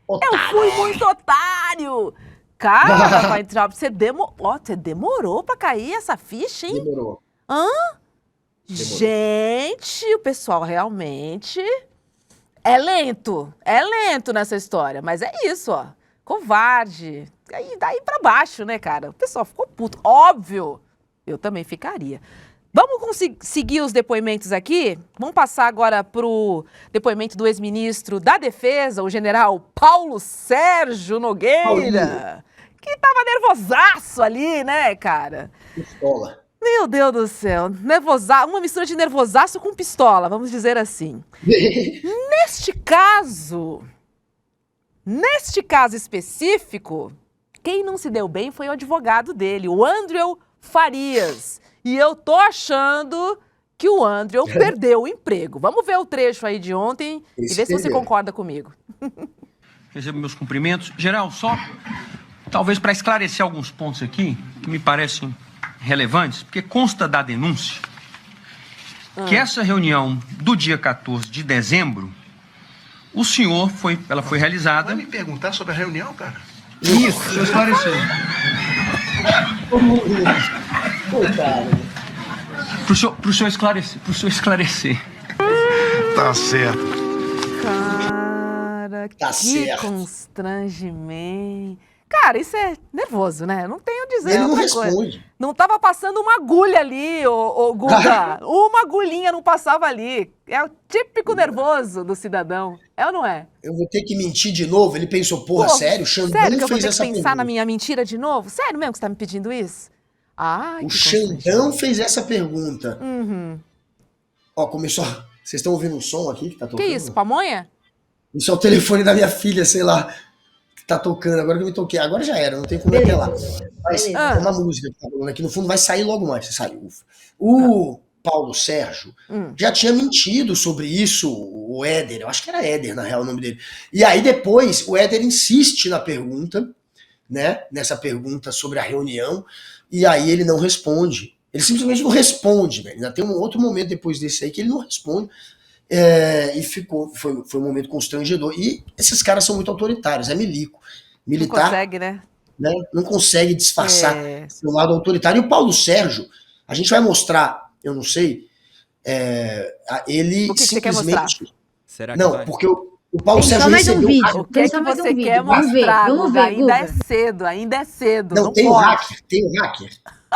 Eu fui muito otário. Cara, Weintraub, você demorou pra cair essa ficha, hein? Demorou. Demorou. Gente, o pessoal realmente é lento nessa história, mas é isso, ó. Covarde. Aí daí pra baixo, né, cara? O pessoal ficou puto. Óbvio, eu também ficaria. Vamos seguir os depoimentos aqui? Vamos passar agora pro depoimento do ex-ministro da Defesa, o general Paulo Sérgio Nogueira, que tava nervosaço ali, né, cara? Pistola. Meu Deus do céu, uma mistura de nervosaço com pistola, vamos dizer assim. Neste caso específico, quem não se deu bem foi o advogado dele, o Andréu Farias. E eu tô achando que o Andréu perdeu o emprego. Vamos ver o trecho aí de ontem e ver se você concorda comigo. Recebo meus cumprimentos. Geral, só talvez para esclarecer alguns pontos aqui que me parecem relevantes, porque consta da denúncia que essa reunião do dia 14 de dezembro, ela foi realizada... Vai me perguntar sobre a reunião, cara? Isso, deixa eu esclarecer. Pro senhor esclarecer. Tá certo. Cara, Tá que certo. constrangimento. Cara, isso é nervoso, né? Não tenho o que dizer Ele não outra coisa. responde. Não tava passando uma agulha ali, ô Guga. Uma agulhinha não passava ali. É o típico nervoso do cidadão. É ou não é? Eu vou ter que mentir de novo? Ele pensou, porra, sério? O Xandão Sério que eu vou fez ter essa que pensar pergunta. na minha mentira de novo? Sério mesmo que você tá me pedindo isso? Ai, O que Xandão fez essa pergunta. Uhum. Ó, começou... Vocês estão ouvindo um som aqui que tá tocando? Que isso, pamonha? Isso é o telefone da minha filha, sei lá, que tá tocando. Agora que eu me toquei. Agora já era, não tem como apelar. Mas é uma música que tá falando aqui. No fundo vai sair logo mais. Você sabe, ufa. O Paulo Sérgio já tinha mentido sobre isso, o Éder. Eu acho que era Éder, na real, o nome dele. E aí depois o Éder insiste na pergunta, né? Nessa pergunta sobre a reunião. E aí ele não responde. Ele simplesmente não responde, velho. Ainda tem um outro momento depois desse aí que ele não responde. E foi um momento constrangedor. E esses caras são muito autoritários, é milico. Militar, não consegue, né? Não consegue disfarçar seu lado autoritário. E o Paulo Sérgio, a gente vai mostrar, eu não sei, ele o que simplesmente... você quer mostrar? Será que não, vai? porque o Paulo Tem Sérgio só mais um recebeu... vídeo. O que é que você quer Vamos ver, mostrar, vamos Guga? ver, Ainda Guga. ainda é cedo. Não, tem o pode. hacker, tem o hacker.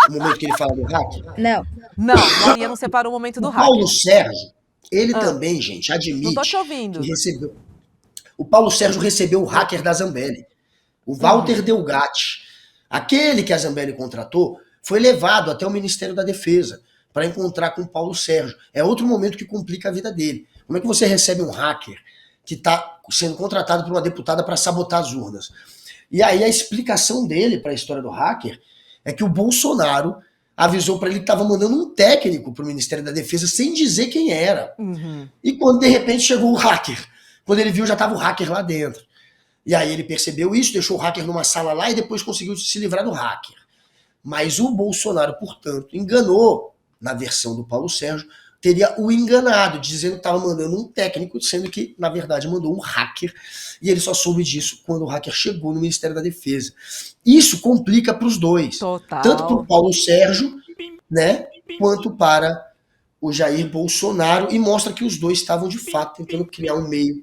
O momento que ele fala do hacker. Não. Não, Maria não separou o momento do O hacker. Paulo Sérgio, ele também, gente, admite... Não tô te ouvindo. que recebeu. O Paulo Sérgio recebeu o hacker da Zambelli. O Walter Delgatti. Aquele que a Zambelli contratou foi levado até o Ministério da Defesa para encontrar com o Paulo Sérgio. É outro momento que complica a vida dele. Como é que você recebe um hacker que está sendo contratado por uma deputada para sabotar as urnas? E aí a explicação dele para a história do hacker é que o Bolsonaro avisou para ele que estava mandando um técnico para o Ministério da Defesa sem dizer quem era. E quando de repente chegou o hacker, quando ele viu já estava o hacker lá dentro. E aí ele percebeu isso, deixou o hacker numa sala lá e depois conseguiu se livrar do hacker. Mas o Bolsonaro, portanto, enganou, na versão do Paulo Sérgio, teria o enganado, dizendo que estava mandando um técnico, sendo que, na verdade, mandou um hacker. E ele só soube disso quando o hacker chegou no Ministério da Defesa. Isso complica para os dois. Total. Tanto para o Paulo Sérgio, né, quanto para o Jair Bolsonaro. E mostra que os dois estavam, de fato, tentando criar um meio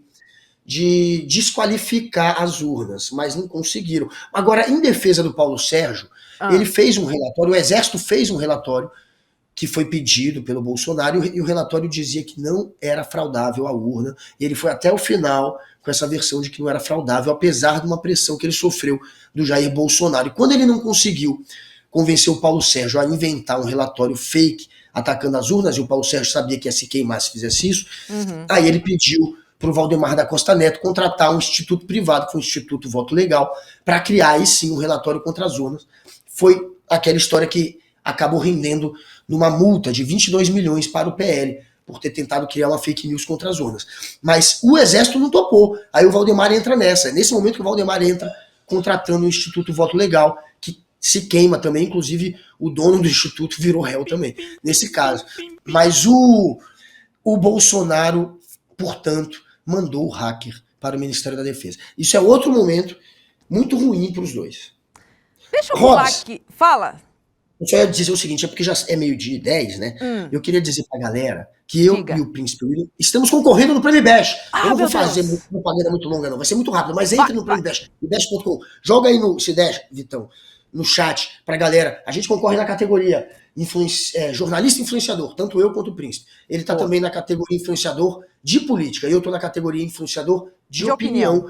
de desqualificar as urnas, mas não conseguiram. Agora, em defesa do Paulo Sérgio, ele fez um relatório, o Exército fez um relatório que foi pedido pelo Bolsonaro, e o relatório dizia que não era fraudável a urna, e ele foi até o final com essa versão de que não era fraudável, apesar de uma pressão que ele sofreu do Jair Bolsonaro. E quando ele não conseguiu convencer o Paulo Sérgio a inventar um relatório fake atacando as urnas, e o Paulo Sérgio sabia que ia se queimar se fizesse isso, aí ele pediu para o Valdemar da Costa Neto contratar um instituto privado, que foi o Instituto Voto Legal, para criar aí sim um relatório contra as urnas. Foi aquela história que acabou rendendo numa multa de 22 milhões para o PL, por ter tentado criar uma fake news contra as urnas. Mas o Exército não topou. Aí o Valdemar entra nessa. É nesse momento que o Valdemar entra contratando o Instituto Voto Legal, que se queima também, inclusive o dono do Instituto virou réu também, nesse caso. Mas o Bolsonaro, portanto, mandou o hacker para o Ministério da Defesa. Isso é outro momento muito ruim para os dois. Deixa eu pular aqui. Fala. Eu só ia dizer o seguinte, é porque já é 12h10, né? Eu queria dizer pra galera que eu e o Príncipe William estamos concorrendo no Prêmio Bash. Eu não vou fazer propaganda muito longa, não. Vai ser muito rápido, mas entre no Prêmio Bash, bash.com. Joga aí no, se der, Vitão, no chat pra galera. A gente concorre na categoria jornalista influenciador, tanto eu quanto o Príncipe. Ele tá também na categoria influenciador de política, e eu tô na categoria influenciador de opinião.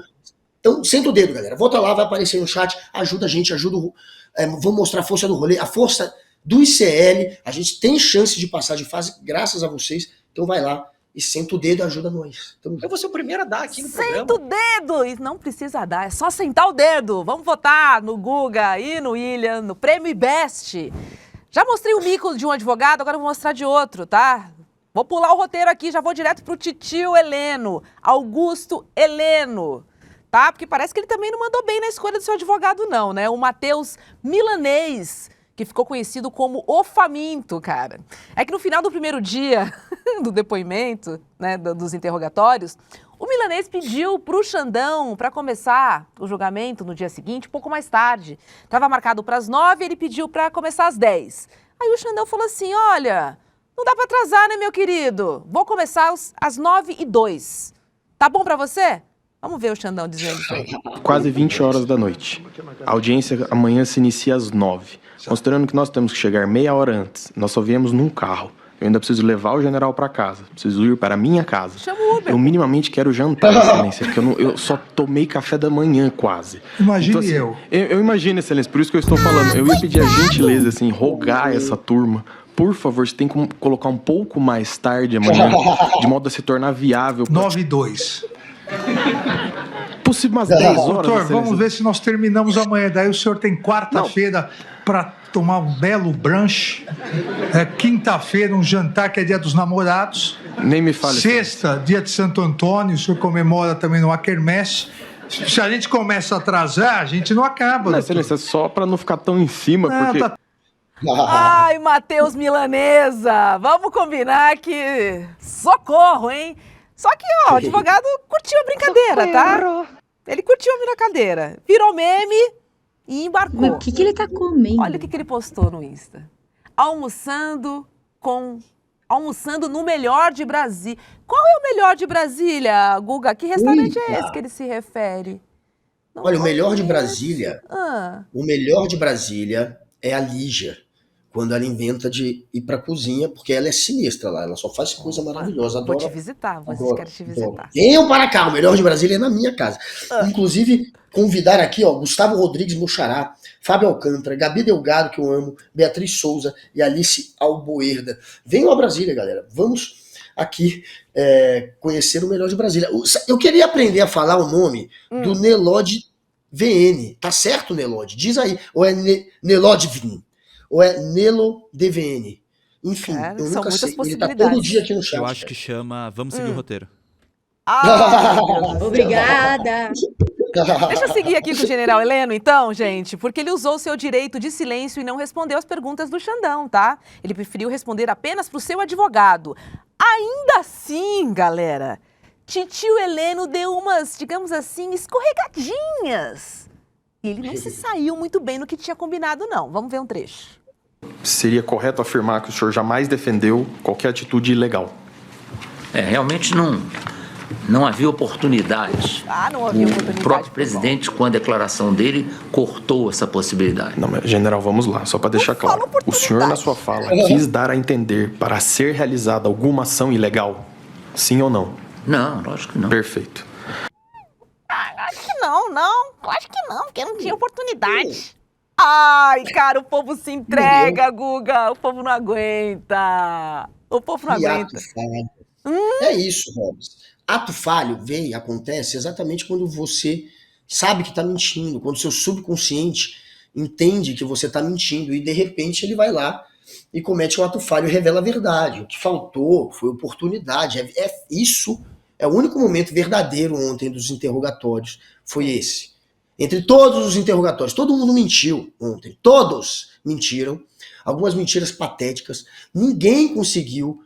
Então, senta o dedo, galera. Volta lá, vai aparecer no chat, ajuda a gente, vamos mostrar a força do rolê, a força do ICL. A gente tem chance de passar de fase graças a vocês. Então vai lá e senta o dedo e ajuda nós. Eu vou ser o primeiro a dar aqui no programa. Senta o dedo! E não precisa dar, é só sentar o dedo. Vamos votar no Guga e no William, no Prêmio Best. Já mostrei o mico de um advogado, agora eu vou mostrar de outro, tá? Vou pular o roteiro aqui, já vou direto pro titio Heleno, Augusto Heleno. Tá? Porque parece que ele também não mandou bem na escolha do seu advogado, não, né? O Matheus Milanês, que ficou conhecido como o Faminto, cara. É que no final do primeiro dia do depoimento, né, dos interrogatórios, o Milanês pediu pro Xandão para começar o julgamento no dia seguinte, um pouco mais tarde. Estava marcado para as 9h, ele pediu para começar às 10h. Aí o Xandão falou assim, olha, não dá para atrasar, né, meu querido? Vou começar às 9h02. Tá bom para você? Vamos ver o Xandão dizendo isso aí. Quase 20 horas da noite. A audiência amanhã se inicia às 9h. Considerando que nós temos que chegar meia hora antes, nós só viemos num carro. Eu ainda preciso levar o general para casa. Preciso ir para a minha casa. Chama o Uber. Eu minimamente quero jantar, excelência, porque eu só tomei café da manhã quase. Imagine então, assim, eu imagino, excelência, por isso que eu estou falando. Eu ia pedir a gentileza, assim, rogar essa turma. Por favor, você tem que colocar um pouco mais tarde amanhã, de modo a se tornar viável. 9h02. Possível umas 10 horas. Doutor, vamos ver se nós terminamos amanhã. Daí o senhor tem quarta-feira para tomar um belo brunch. Quinta-feira, um jantar que é dia dos namorados. Nem me fale. Sexta, dia de Santo Antônio. O senhor comemora também no Quermesse. Se a gente começa a atrasar, a gente não acaba. Não, excelência, só para não ficar tão em cima, porque... Ai, Matheus Milanesa, vamos combinar que... Socorro, hein? Só que, ó, o advogado curtiu a brincadeira, tá? Ele curtiu a brincadeira. Virou meme e embarcou. Mas o que ele tá comendo? Olha o que ele postou no Insta. Almoçando no melhor de Brasília. Qual é o melhor de Brasília, Guga? Que restaurante é esse que ele se refere? Olha, o melhor de Brasília... O melhor de Brasília é a Lígia. Quando ela inventa de ir pra cozinha, porque ela é sinistra lá, ela só faz coisa maravilhosa. Vou te visitar, quero te visitar. Venham para cá, o melhor de Brasília é na minha casa. Inclusive, convidar aqui, ó, Gustavo Rodrigues, meu xará, Fábio Alcântara, Gabi Delgado, que eu amo, Beatriz Souza e Alice Alboerda. Venham a Brasília, galera. Vamos aqui conhecer o melhor de Brasília. Eu queria aprender a falar o nome do Nelod VN. Tá certo, Nelod? Diz aí. Ou é Nelod VN? Ou é Nelo DVN? Enfim, cara, eu nunca sei. Ele tá todo dia aqui no chat. Eu acho que chama Vamos Seguir o Roteiro. Obrigada. Deixa eu seguir aqui com o general Heleno, então, gente, porque ele usou seu direito de silêncio e não respondeu as perguntas do Xandão, tá? Ele preferiu responder apenas pro seu advogado. Ainda assim, galera, titio Heleno deu umas, digamos assim, escorregadinhas. E ele não se saiu muito bem no que tinha combinado, não. Vamos ver um trecho. Seria correto afirmar que o senhor jamais defendeu qualquer atitude ilegal? Realmente não havia oportunidade. Não havia oportunidade. O próprio presidente, com a declaração dele, cortou essa possibilidade. Não, mas, general, vamos lá, só para deixar claro. O senhor, na sua fala, quis dar a entender para ser realizada alguma ação ilegal? Sim ou não? Não, lógico que não. Perfeito. Acho que não. Acho que não, porque não tinha oportunidade. Ai, cara, o povo se entrega, Guga. O povo não aguenta. O povo não aguenta. É isso, Robson. Ato falho acontece exatamente quando você sabe que tá mentindo, quando seu subconsciente entende que você tá mentindo e de repente ele vai lá e comete um ato falho e revela a verdade. O que faltou foi oportunidade. Isso é o único momento verdadeiro ontem dos interrogatórios, foi esse. Entre todos os interrogatórios, todo mundo mentiu ontem, todos mentiram, algumas mentiras patéticas, ninguém conseguiu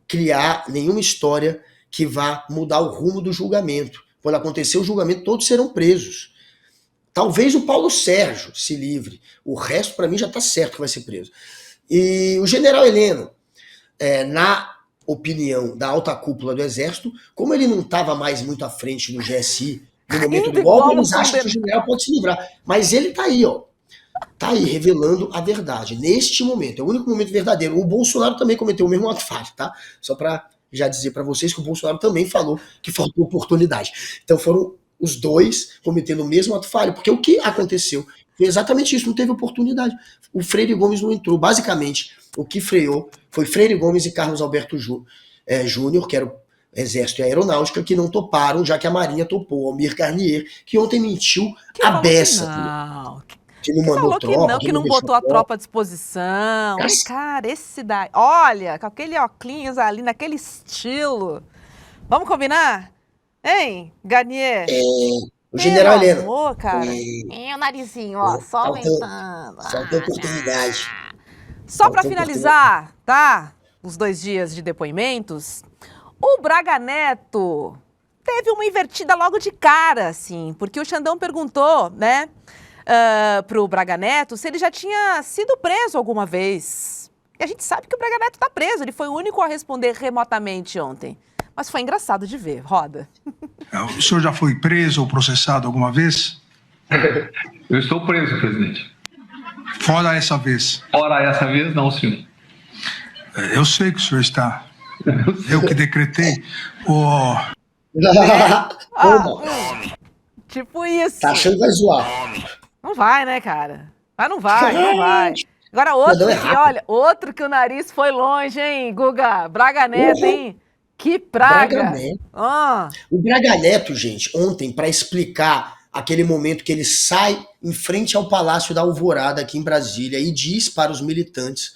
criar nenhuma história que vá mudar o rumo do julgamento. Quando acontecer o julgamento, todos serão presos. Talvez o Paulo Sérgio se livre. O resto, para mim, já está certo que vai ser preso. E o general Heleno, na opinião da alta cúpula do Exército, como ele não estava mais muito à frente do GSI no momento do golpe, eles acham que o general pode se livrar. Mas ele está aí, ó. Está aí, revelando a verdade. Neste momento, é o único momento verdadeiro. O Bolsonaro também cometeu o mesmo ato falho, tá? Só para já dizer para vocês que o Bolsonaro também falou que faltou oportunidade. Então foram os dois cometendo o mesmo ato falho, porque o que aconteceu foi exatamente isso, não teve oportunidade. O Freire Gomes não entrou. Basicamente, o que freou foi Freire Gomes e Carlos Alberto Júnior, que era o Exército e a Aeronáutica, que não toparam, já que a Marinha topou. Almir Garnier, que ontem mentiu a beça. Que não mandou falou tropa, que não botou a tropa à disposição. Cara, esse daí... Olha, com aquele óculos ali, naquele estilo. Vamos combinar? Hein, Garnier? O general Heleno. Amor, cara. O narizinho, ó, só aumentando. Faltou oportunidade. Só para finalizar, tá? Os 2 dias de depoimentos, o Braga Neto teve uma invertida logo de cara, assim, porque o Xandão perguntou, né, pro Braga Neto se ele já tinha sido preso alguma vez. E a gente sabe que o Braga Neto tá preso, ele foi o único a responder remotamente ontem. Mas foi engraçado de ver. Roda. O senhor já foi preso ou processado alguma vez? Eu estou preso, presidente. Fora essa vez? Fora essa vez, não, senhor. Eu sei que o senhor está. Eu que decretei. Tipo isso. Tá achando que vai zoar. Não vai, né, cara? Mas não vai. Agora outro que, olha, outro que o nariz foi longe, hein, Guga? Braga Neto, hein? Que praga! O Braga Neto, gente, ontem, para explicar aquele momento que ele sai em frente ao Palácio da Alvorada aqui em Brasília e diz para os militantes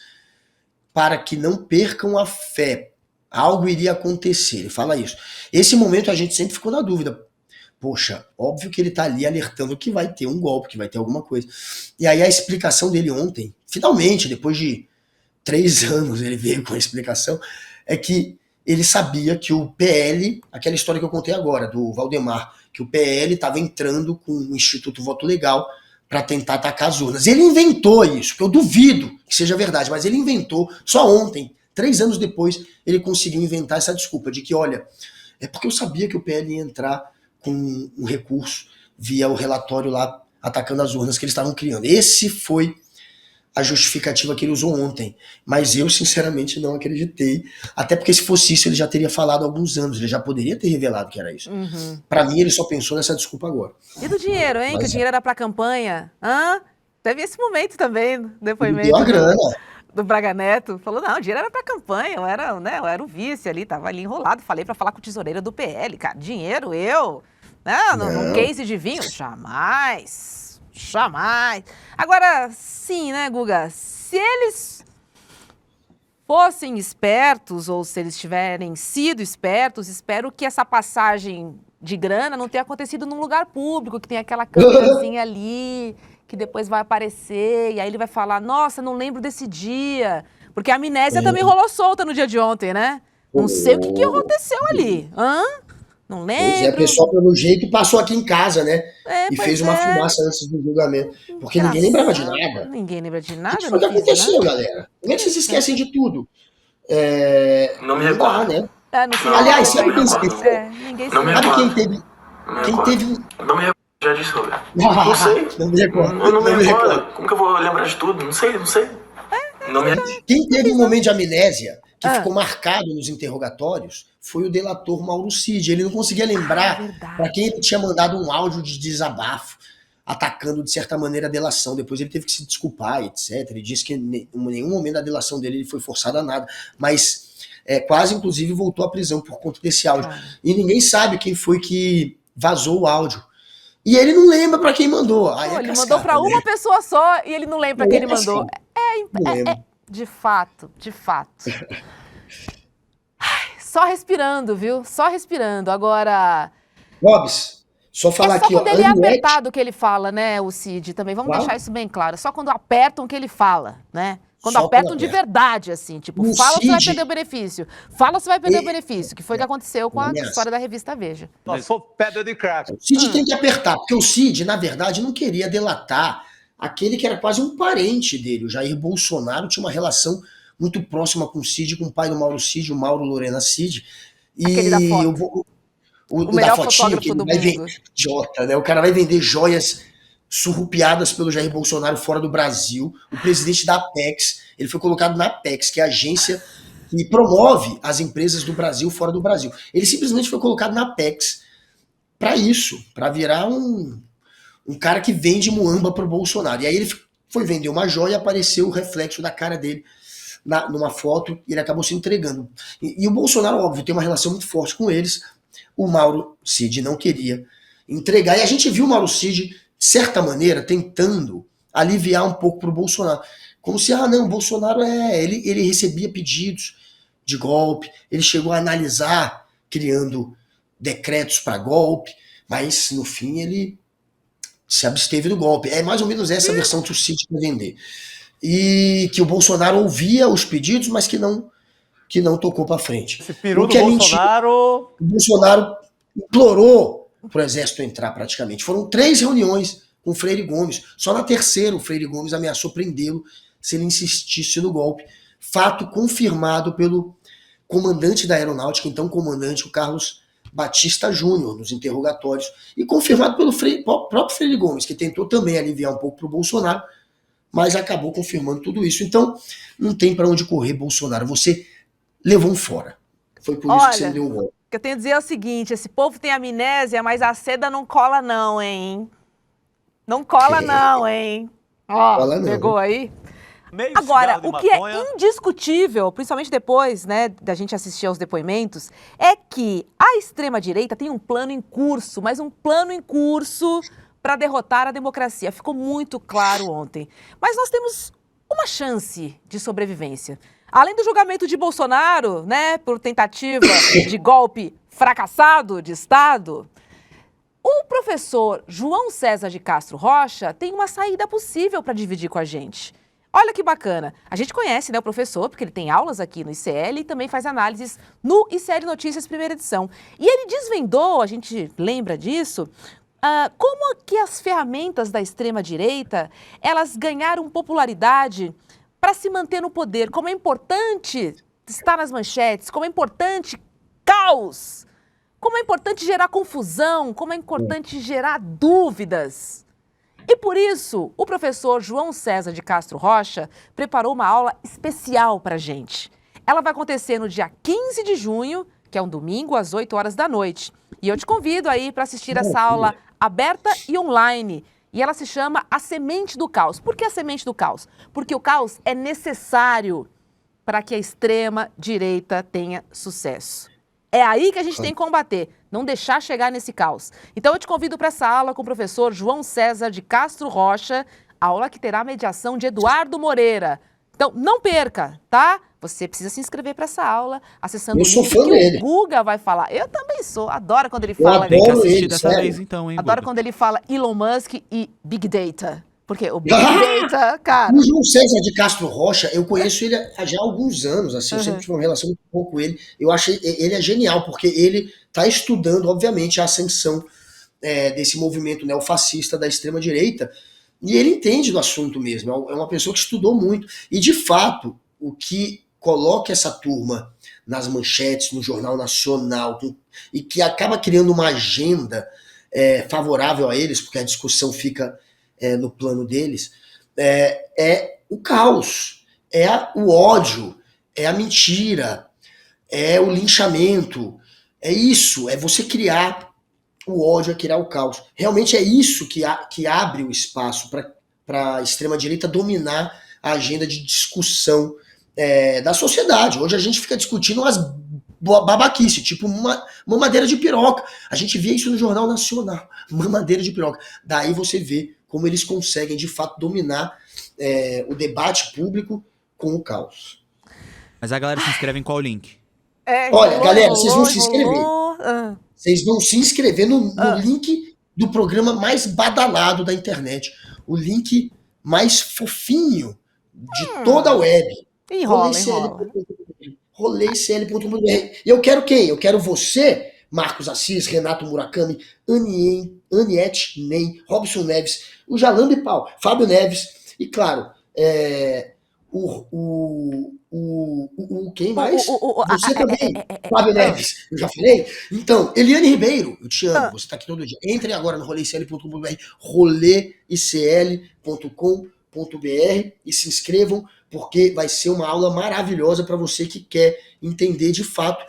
para que não percam a fé. Algo iria acontecer, ele fala isso. Esse momento a gente sempre ficou na dúvida. Poxa, óbvio que ele tá ali alertando que vai ter um golpe, que vai ter alguma coisa. E aí a explicação dele ontem, finalmente, depois de 3 anos ele veio com a explicação, é que ele sabia que o PL, aquela história que eu contei agora, do Valdemar, que o PL estava entrando com o Instituto Voto Legal para tentar atacar as urnas. Ele inventou isso, que eu duvido que seja verdade, mas ele inventou, só ontem, 3 anos depois, ele conseguiu inventar essa desculpa de que, olha, é porque eu sabia que o PL ia entrar com um recurso via o relatório lá atacando as urnas que eles estavam criando. Esse foi a justificativa que ele usou ontem, mas eu sinceramente não acreditei, até porque se fosse isso ele já teria falado há alguns anos, ele já poderia ter revelado que era isso. Pra mim ele só pensou nessa desculpa agora. E do dinheiro, hein? Mas que o dinheiro era pra campanha. Teve esse momento também, depoimento deu a grana. Do Braga Neto. Falou, não, o dinheiro era pra campanha, eu era o vice ali, tava ali enrolado, falei pra falar com o tesoureiro do PL, cara, dinheiro eu? Num case de vinho? Jamais. Agora, sim, né, Guga? Se eles fossem espertos, ou se eles tiverem sido espertos, espero que essa passagem de grana não tenha acontecido num lugar público, que tem aquela câmerazinha ali, que depois vai aparecer, e aí ele vai falar, nossa, não lembro desse dia. Porque a amnésia também rolou solta no dia de ontem, né? Não sei o que aconteceu ali. Não lembro. O pessoal, pelo jeito, passou aqui em casa, né? E fez uma fumaça antes do julgamento. Porque ninguém lembrava de nada. Ninguém lembra de nada. O que foi que aconteceu, galera? Como é que vocês esquecem de tudo? Não me recordo. Né? Aliás, sabe quem esqueceu? Sabe quem teve... Não me recordo já disso, Roberto. Não sei. Não me recordo. Eu não me recordo. Como que eu vou lembrar de tudo? Não sei. Quem teve um momento de amnésia que ficou marcado nos interrogatórios foi o delator Mauro Cid. Ele não conseguia lembrar para quem ele tinha mandado um áudio de desabafo, atacando de certa maneira a delação. Depois ele teve que se desculpar, etc. Ele disse que em nenhum momento da delação dele ele foi forçado a nada. Mas quase, inclusive, voltou à prisão por conta desse áudio. E ninguém sabe quem foi que vazou o áudio. E ele não lembra para quem mandou. Aí ele mandou para uma pessoa só e ele não lembra para quem ele mandou. De fato, de fato. Ai, só respirando, viu? Só respirando. Agora... Hobbs, só falar é só aqui, ó. quando ele é apertado que ele fala, né, o Cid, também. Vamos deixar isso bem claro. É só quando apertam que ele fala, né? Quando Só apertam quando de aperta. verdade, assim. Tipo, O fala ou você vai Cid- perder o benefício. Fala ou você vai perder o benefício. Que foi o que aconteceu com a Ameaça. história da revista Veja. Nós sou pedra de crack. O Cid tem que apertar, porque o Cid, na verdade, não queria delatar aquele que era quase um parente dele. O Jair Bolsonaro tinha uma relação muito próxima com o Cid, com o pai do Mauro Cid, o Mauro Lorena Cid. E Aquele da foto. o O melhor da fotinha, fotógrafo que ele do vai mundo. vender, idiota, né? O cara vai vender joias surrupiadas pelo Jair Bolsonaro fora do Brasil. O presidente da Apex, ele foi colocado na Apex, que é a agência que promove as empresas do Brasil fora do Brasil. Ele simplesmente foi colocado na Apex para isso, para virar um cara que vende muamba pro Bolsonaro. E aí ele foi vender uma joia e apareceu o reflexo da cara dele numa foto e ele acabou se entregando. E o Bolsonaro, óbvio, tem uma relação muito forte com eles. O Mauro Cid não queria entregar. E a gente viu o Mauro Cid, de certa maneira, tentando aliviar um pouco pro Bolsonaro. Como se, não, o Bolsonaro ele recebia pedidos de golpe, ele chegou a analisar, criando decretos para golpe, mas no fim ele se absteve do golpe. É mais ou menos essa versão que o Cid quer vender. E que o Bolsonaro ouvia os pedidos, mas que não tocou para frente. Esse peru do é Bolsonaro... O Bolsonaro implorou pro exército entrar praticamente. Foram 3 reuniões com o Freire Gomes. Só na terceira o Freire Gomes ameaçou prendê-lo se ele insistisse no golpe. Fato confirmado pelo comandante da aeronáutica, então comandante, o Carlos Batista Júnior, nos interrogatórios, e confirmado pelo próprio Freire Gomes, que tentou também aliviar um pouco pro Bolsonaro, mas acabou confirmando tudo isso. Então, não tem para onde correr, Bolsonaro. Você levou um fora. Foi por isso que você deu o golpe. O que eu tenho a dizer é o seguinte, esse povo tem amnésia, mas a seda não cola não, hein? Não cola não, hein? Ó, Cola não. pegou aí? Meio Agora, cigarro de o que é maconha. indiscutível, principalmente depois, né, da gente assistir aos depoimentos, é que a extrema-direita tem um plano em curso, mas um plano em curso para derrotar a democracia. Ficou muito claro ontem. Mas nós temos uma chance de sobrevivência. Além do julgamento de Bolsonaro, né, por tentativa de golpe fracassado de Estado, o professor João César de Castro Rocha tem uma saída possível para dividir com a gente. Olha que bacana. A gente conhece, né, o professor, porque ele tem aulas aqui no ICL e também faz análises no ICL Notícias primeira edição. E ele desvendou, a gente lembra disso, como que as ferramentas da extrema-direita, elas ganharam popularidade para se manter no poder, como é importante estar nas manchetes, como é importante caos, como é importante gerar confusão, como é importante gerar dúvidas. E por isso, o professor João César de Castro Rocha preparou uma aula especial para a gente. Ela vai acontecer no dia 15 de junho, que é um domingo, às 8 horas da noite. E eu te convido aí para assistir essa aula aberta e online. E ela se chama A Semente do Caos. Por que a Semente do Caos? Porque o caos é necessário para que a extrema-direita tenha sucesso. É aí que a gente tem que combater, não deixar chegar nesse caos. Então eu te convido para essa aula com o professor João César de Castro Rocha, aula que terá a mediação de Eduardo Moreira. Então não perca, tá? Você precisa se inscrever para essa aula, acessando o link que o Guga vai falar. Eu também sou, adoro quando ele fala. Tem que assistir dessa vez então, hein, Adoro Guga? quando ele fala Elon Musk e Big Data. Porque o Big Data, cara... O João César de Castro Rocha, eu conheço ele há já alguns anos, assim, eu sempre tive uma relação muito boa com ele. Eu achei ele é genial, porque ele está estudando, obviamente, a ascensão desse movimento neofascista da extrema-direita, e ele entende do assunto mesmo, é uma pessoa que estudou muito. E, de fato, o que coloca essa turma nas manchetes, no Jornal Nacional, e que acaba criando uma agenda favorável a eles, porque a discussão fica... no plano deles, é o caos, o ódio, é a mentira, é o linchamento, é isso, é você criar o ódio, é criar o caos. Realmente é isso que abre o espaço para a extrema-direita dominar a agenda de discussão da sociedade. Hoje a gente fica discutindo umas babaquice, tipo mamadeira de piroca. A gente via isso no Jornal Nacional, mamadeira de piroca. Daí você vê como eles conseguem, de fato, dominar o debate público com o caos. Mas a galera se inscreve em qual link? Olha, galera, vocês vão se inscrever. Vocês vão se inscrever no link do programa mais badalado da internet. O link mais fofinho de toda a web. Enrola. roleicl.com.br. E eu quero quem? Eu quero você, Marcos Assis, Renato Murakami, Aniette Nem, Robson Neves, o Jalambe Pau, Fábio Neves e, claro, quem mais? Você também, Fábio Neves, eu já falei? Então, Eliane Ribeiro, eu te amo, você tá aqui todo dia. Entrem agora no roleicl.com.br, roleicl.com.br e se inscrevam, porque vai ser uma aula maravilhosa para você que quer entender de fato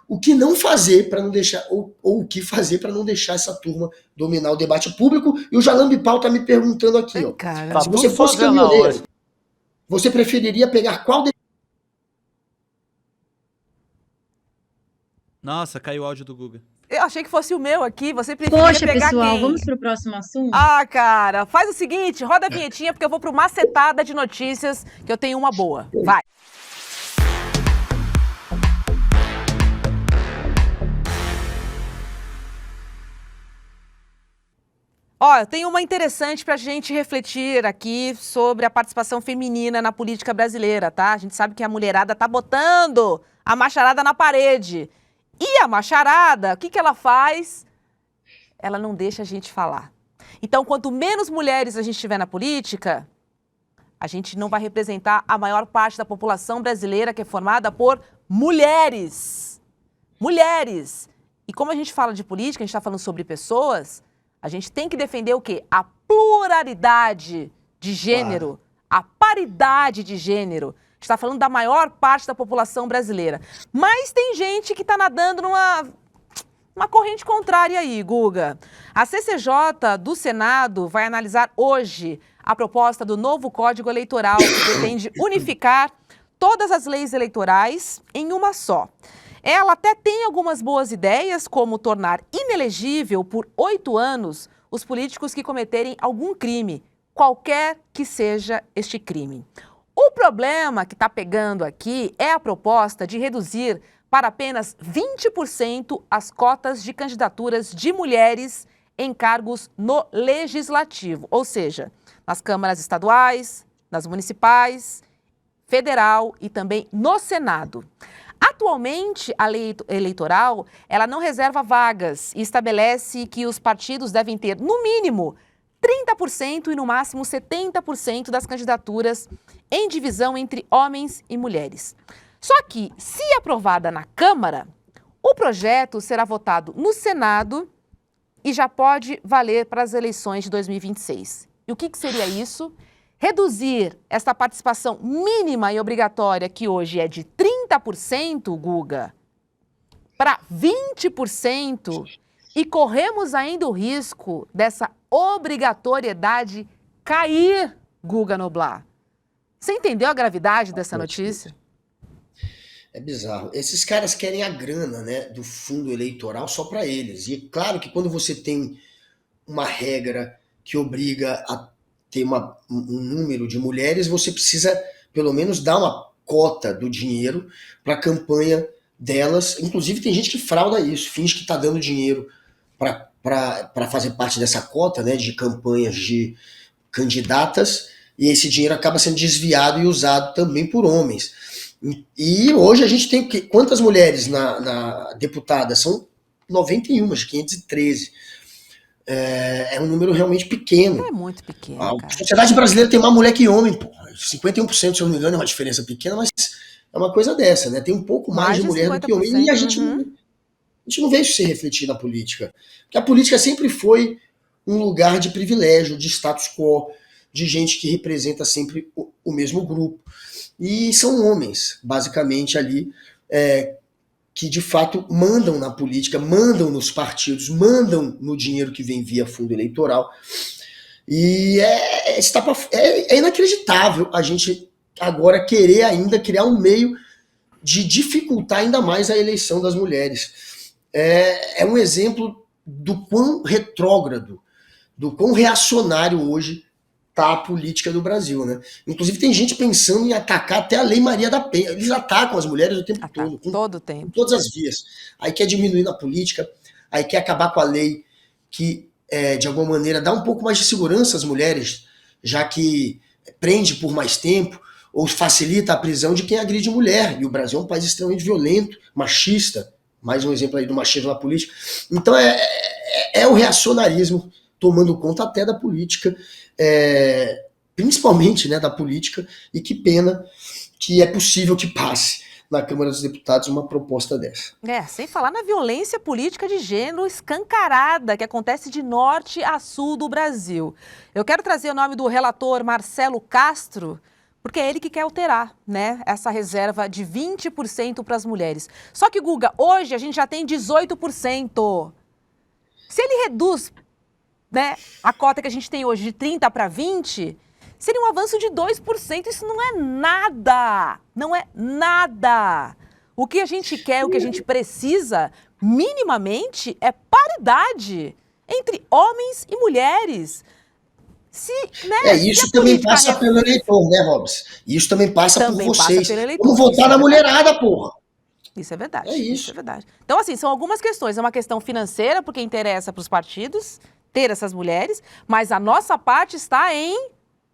o que não fazer para não deixar, ou o que fazer para não deixar essa turma dominar o debate público. E o Jalambe Pau tá me perguntando aqui, ó. Cara, se você fosse caminhoneiro, você preferiria pegar qual Nossa, caiu o áudio do Guga. Eu achei que fosse o meu aqui, você preferia Poxa, pegar pessoal, quem? vamos pro próximo assunto? Ah, cara, faz o seguinte, roda a vinhetinha porque eu vou pro macetada de notícias, que eu tenho uma boa. Vai. Ó, eu tenho uma interessante pra gente refletir aqui sobre a participação feminina na política brasileira, tá? A gente sabe que a mulherada tá botando a macharada na parede. E a macharada, o que ela faz? Ela não deixa a gente falar. Então, quanto menos mulheres a gente tiver na política, a gente não vai representar a maior parte da população brasileira, que é formada por mulheres. Mulheres. E como a gente fala de política, a gente está falando sobre pessoas, a gente tem que defender o quê? A pluralidade de gênero, a paridade de gênero. A gente está falando da maior parte da população brasileira. Mas tem gente que está nadando numa corrente contrária aí, Guga. A CCJ do Senado vai analisar hoje a proposta do novo Código Eleitoral, que pretende unificar todas as leis eleitorais em uma só. Ela até tem algumas boas ideias, como tornar inelegível por 8 anos os políticos que cometerem algum crime, qualquer que seja este crime. O problema que está pegando aqui é a proposta de reduzir para apenas 20% as cotas de candidaturas de mulheres em cargos no legislativo, ou seja, nas câmaras estaduais, nas municipais, federal e também no Senado. Atualmente, a lei eleitoral, ela não reserva vagas e estabelece que os partidos devem ter, no mínimo, 30% e no máximo 70% das candidaturas em divisão entre homens e mulheres. Só que, se aprovada na Câmara, o projeto será votado no Senado e já pode valer para as eleições de 2026. E o que seria isso? Reduzir esta participação mínima e obrigatória, que hoje é de 30%, Guga, para 20%, e corremos ainda o risco dessa obrigatoriedade cair, Guga Noblar. Você entendeu a gravidade dessa notícia? É bizarro. Esses caras querem a grana, né, do fundo eleitoral só para eles. E é claro que quando você tem uma regra que obriga a ter um número de mulheres, você precisa pelo menos dar uma cota do dinheiro para a campanha delas. Inclusive tem gente que frauda isso, finge que está dando dinheiro para fazer parte dessa cota, né, de campanhas de candidatas, e esse dinheiro acaba sendo desviado e usado também por homens. E hoje a gente tem quantas mulheres na deputada? São 91, de 513. É um número realmente pequeno. É muito pequeno. A sociedade brasileira tem mais mulher que homem, pô. 51%, se eu não me engano, é uma diferença pequena, mas é uma coisa dessa, né? Tem um pouco mais de mulher do que homem. E a gente não vê isso se refletir na política. Porque a política sempre foi um lugar de privilégio, de status quo, de gente que representa sempre o mesmo grupo. E são homens, basicamente, ali, que de fato mandam na política, mandam nos partidos, mandam no dinheiro que vem via fundo eleitoral. E é inacreditável a gente agora querer ainda criar um meio de dificultar ainda mais a eleição das mulheres. É um exemplo do quão retrógrado, do quão reacionário hoje tá a política do Brasil, né? Inclusive tem gente pensando em atacar até a Lei Maria da Penha. Eles atacam as mulheres o tempo todo. Todo o tempo. Com todas as vias. Aí quer diminuir na política, aí quer acabar com a lei que, de alguma maneira, dá um pouco mais de segurança às mulheres, já que prende por mais tempo, ou facilita a prisão de quem agride mulher. E o Brasil é um país extremamente violento, machista. Mais um exemplo aí do machismo na política. Então é o reacionarismo tomando conta até da política, principalmente, né, da política, e que pena que é possível que passe na Câmara dos Deputados uma proposta dessa. Sem falar na violência política de gênero escancarada que acontece de norte a sul do Brasil. Eu quero trazer o nome do relator Marcelo Castro, porque é ele que quer alterar, né, essa reserva de 20% para as mulheres. Só que, Guga, hoje a gente já tem 18%. Se ele reduz, né, a cota que a gente tem hoje de 30 para 20, seria um avanço de 2%. Isso não é nada. Não é nada. O que a gente quer, o que a gente precisa, minimamente, é paridade entre homens e mulheres. Isso também passa pelo eleitor, né, Robson? Isso também passa por vocês. Vamos votar na mulherada, porra. Isso é verdade. Isso é verdade. Então, assim, são algumas questões. É uma questão financeira, porque interessa para os partidos ter essas mulheres, mas a nossa parte está em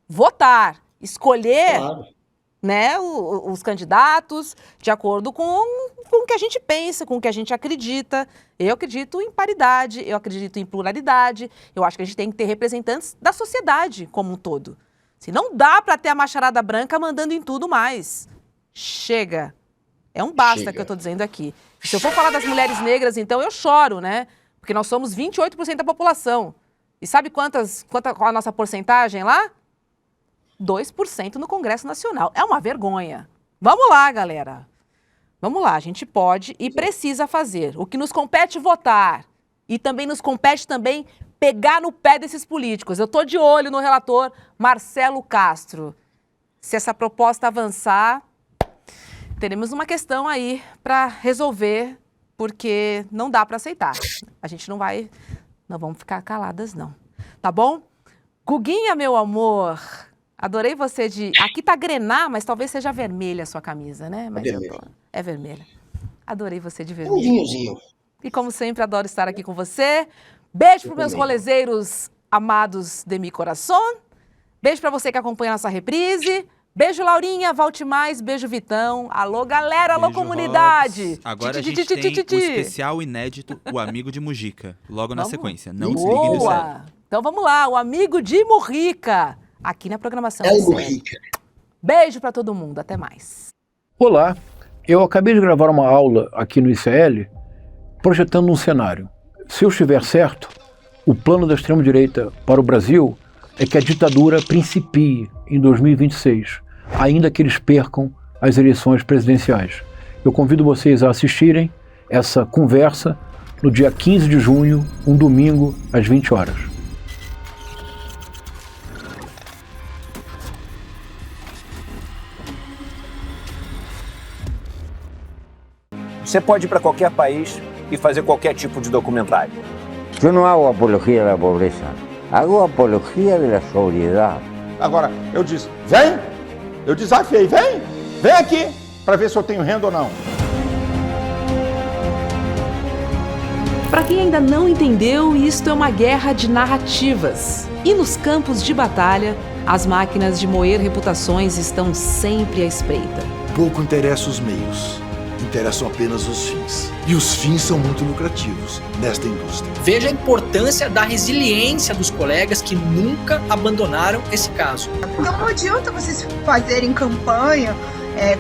votar, escolher, né, os candidatos de acordo com o que a gente pensa, com o que a gente acredita. Eu acredito em paridade, eu acredito em pluralidade, eu acho que a gente tem que ter representantes da sociedade como um todo. Se não dá para ter a macharada branca mandando em tudo mais. Chega. É um basta que eu estou dizendo aqui. Se eu for falar das mulheres negras, então eu choro, né? Porque nós somos 28% da população. E sabe qual a nossa porcentagem lá? 2% no Congresso Nacional. É uma vergonha. Vamos lá, galera. Vamos lá, a gente pode e precisa fazer. O que nos compete votar. E também nos compete também pegar no pé desses políticos. Eu estou de olho no relator Marcelo Castro. Se essa proposta avançar, teremos uma questão aí para resolver, porque não dá para aceitar. A gente não vamos ficar caladas, não. Tá bom? Guguinha, meu amor, adorei você de... Aqui tá grená, mas talvez seja vermelha a sua camisa, né? Mas é vermelha. Adorei você de vermelho. Um vinhozinho. E como sempre, adoro estar aqui com você. Beijo para meus rolezeiros amados de mi coração. Beijo para você que acompanha a nossa reprise. Beijo, Laurinha, volte mais. Beijo, Vitão. Alô, galera, alô, comunidade. Robs. Agora a gente tem o especial inédito, o Amigo de Mujica, logo na sequência. Não desliguem do céu. Então vamos lá, o Amigo de Mujica, aqui na programação. Mujica. Beijo para todo mundo, até mais. Olá, eu acabei de gravar uma aula aqui no ICL, projetando um cenário. Se eu estiver certo, o plano da extrema-direita para o Brasil é que a ditadura principie em 2026, ainda que eles percam as eleições presidenciais. Eu convido vocês a assistirem essa conversa no dia 15 de junho, um domingo, às 20 horas. Você pode ir para qualquer país e fazer qualquer tipo de documentário. Eu não hago apologia da pobreza, hago apologia da sobriedade. Agora, eu disse, vem, eu desafiei, vem aqui, para ver se eu tenho renda ou não. Para quem ainda não entendeu, isto é uma guerra de narrativas. E nos campos de batalha, as máquinas de moer reputações estão sempre à espreita. Pouco interessa os meios, interessam apenas os fins. E os fins são muito lucrativos nesta indústria. Veja a importância da resiliência dos colegas que nunca abandonaram esse caso. Então não adianta vocês fazerem campanha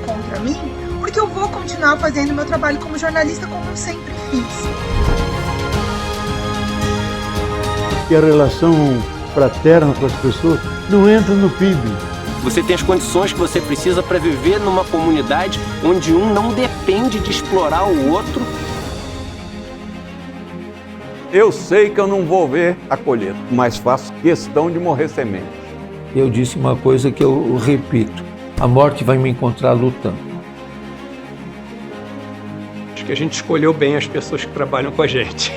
contra mim, porque eu vou continuar fazendo meu trabalho como jornalista como eu sempre fiz. E a relação fraterna com as pessoas não entra no PIB. Você tem as condições que você precisa para viver numa comunidade onde um não depende de explorar o outro. Eu sei que eu não vou ver a colheita, mas faço questão de morrer semente. Eu disse uma coisa que eu repito: a morte vai me encontrar lutando. Acho que a gente escolheu bem as pessoas que trabalham com a gente.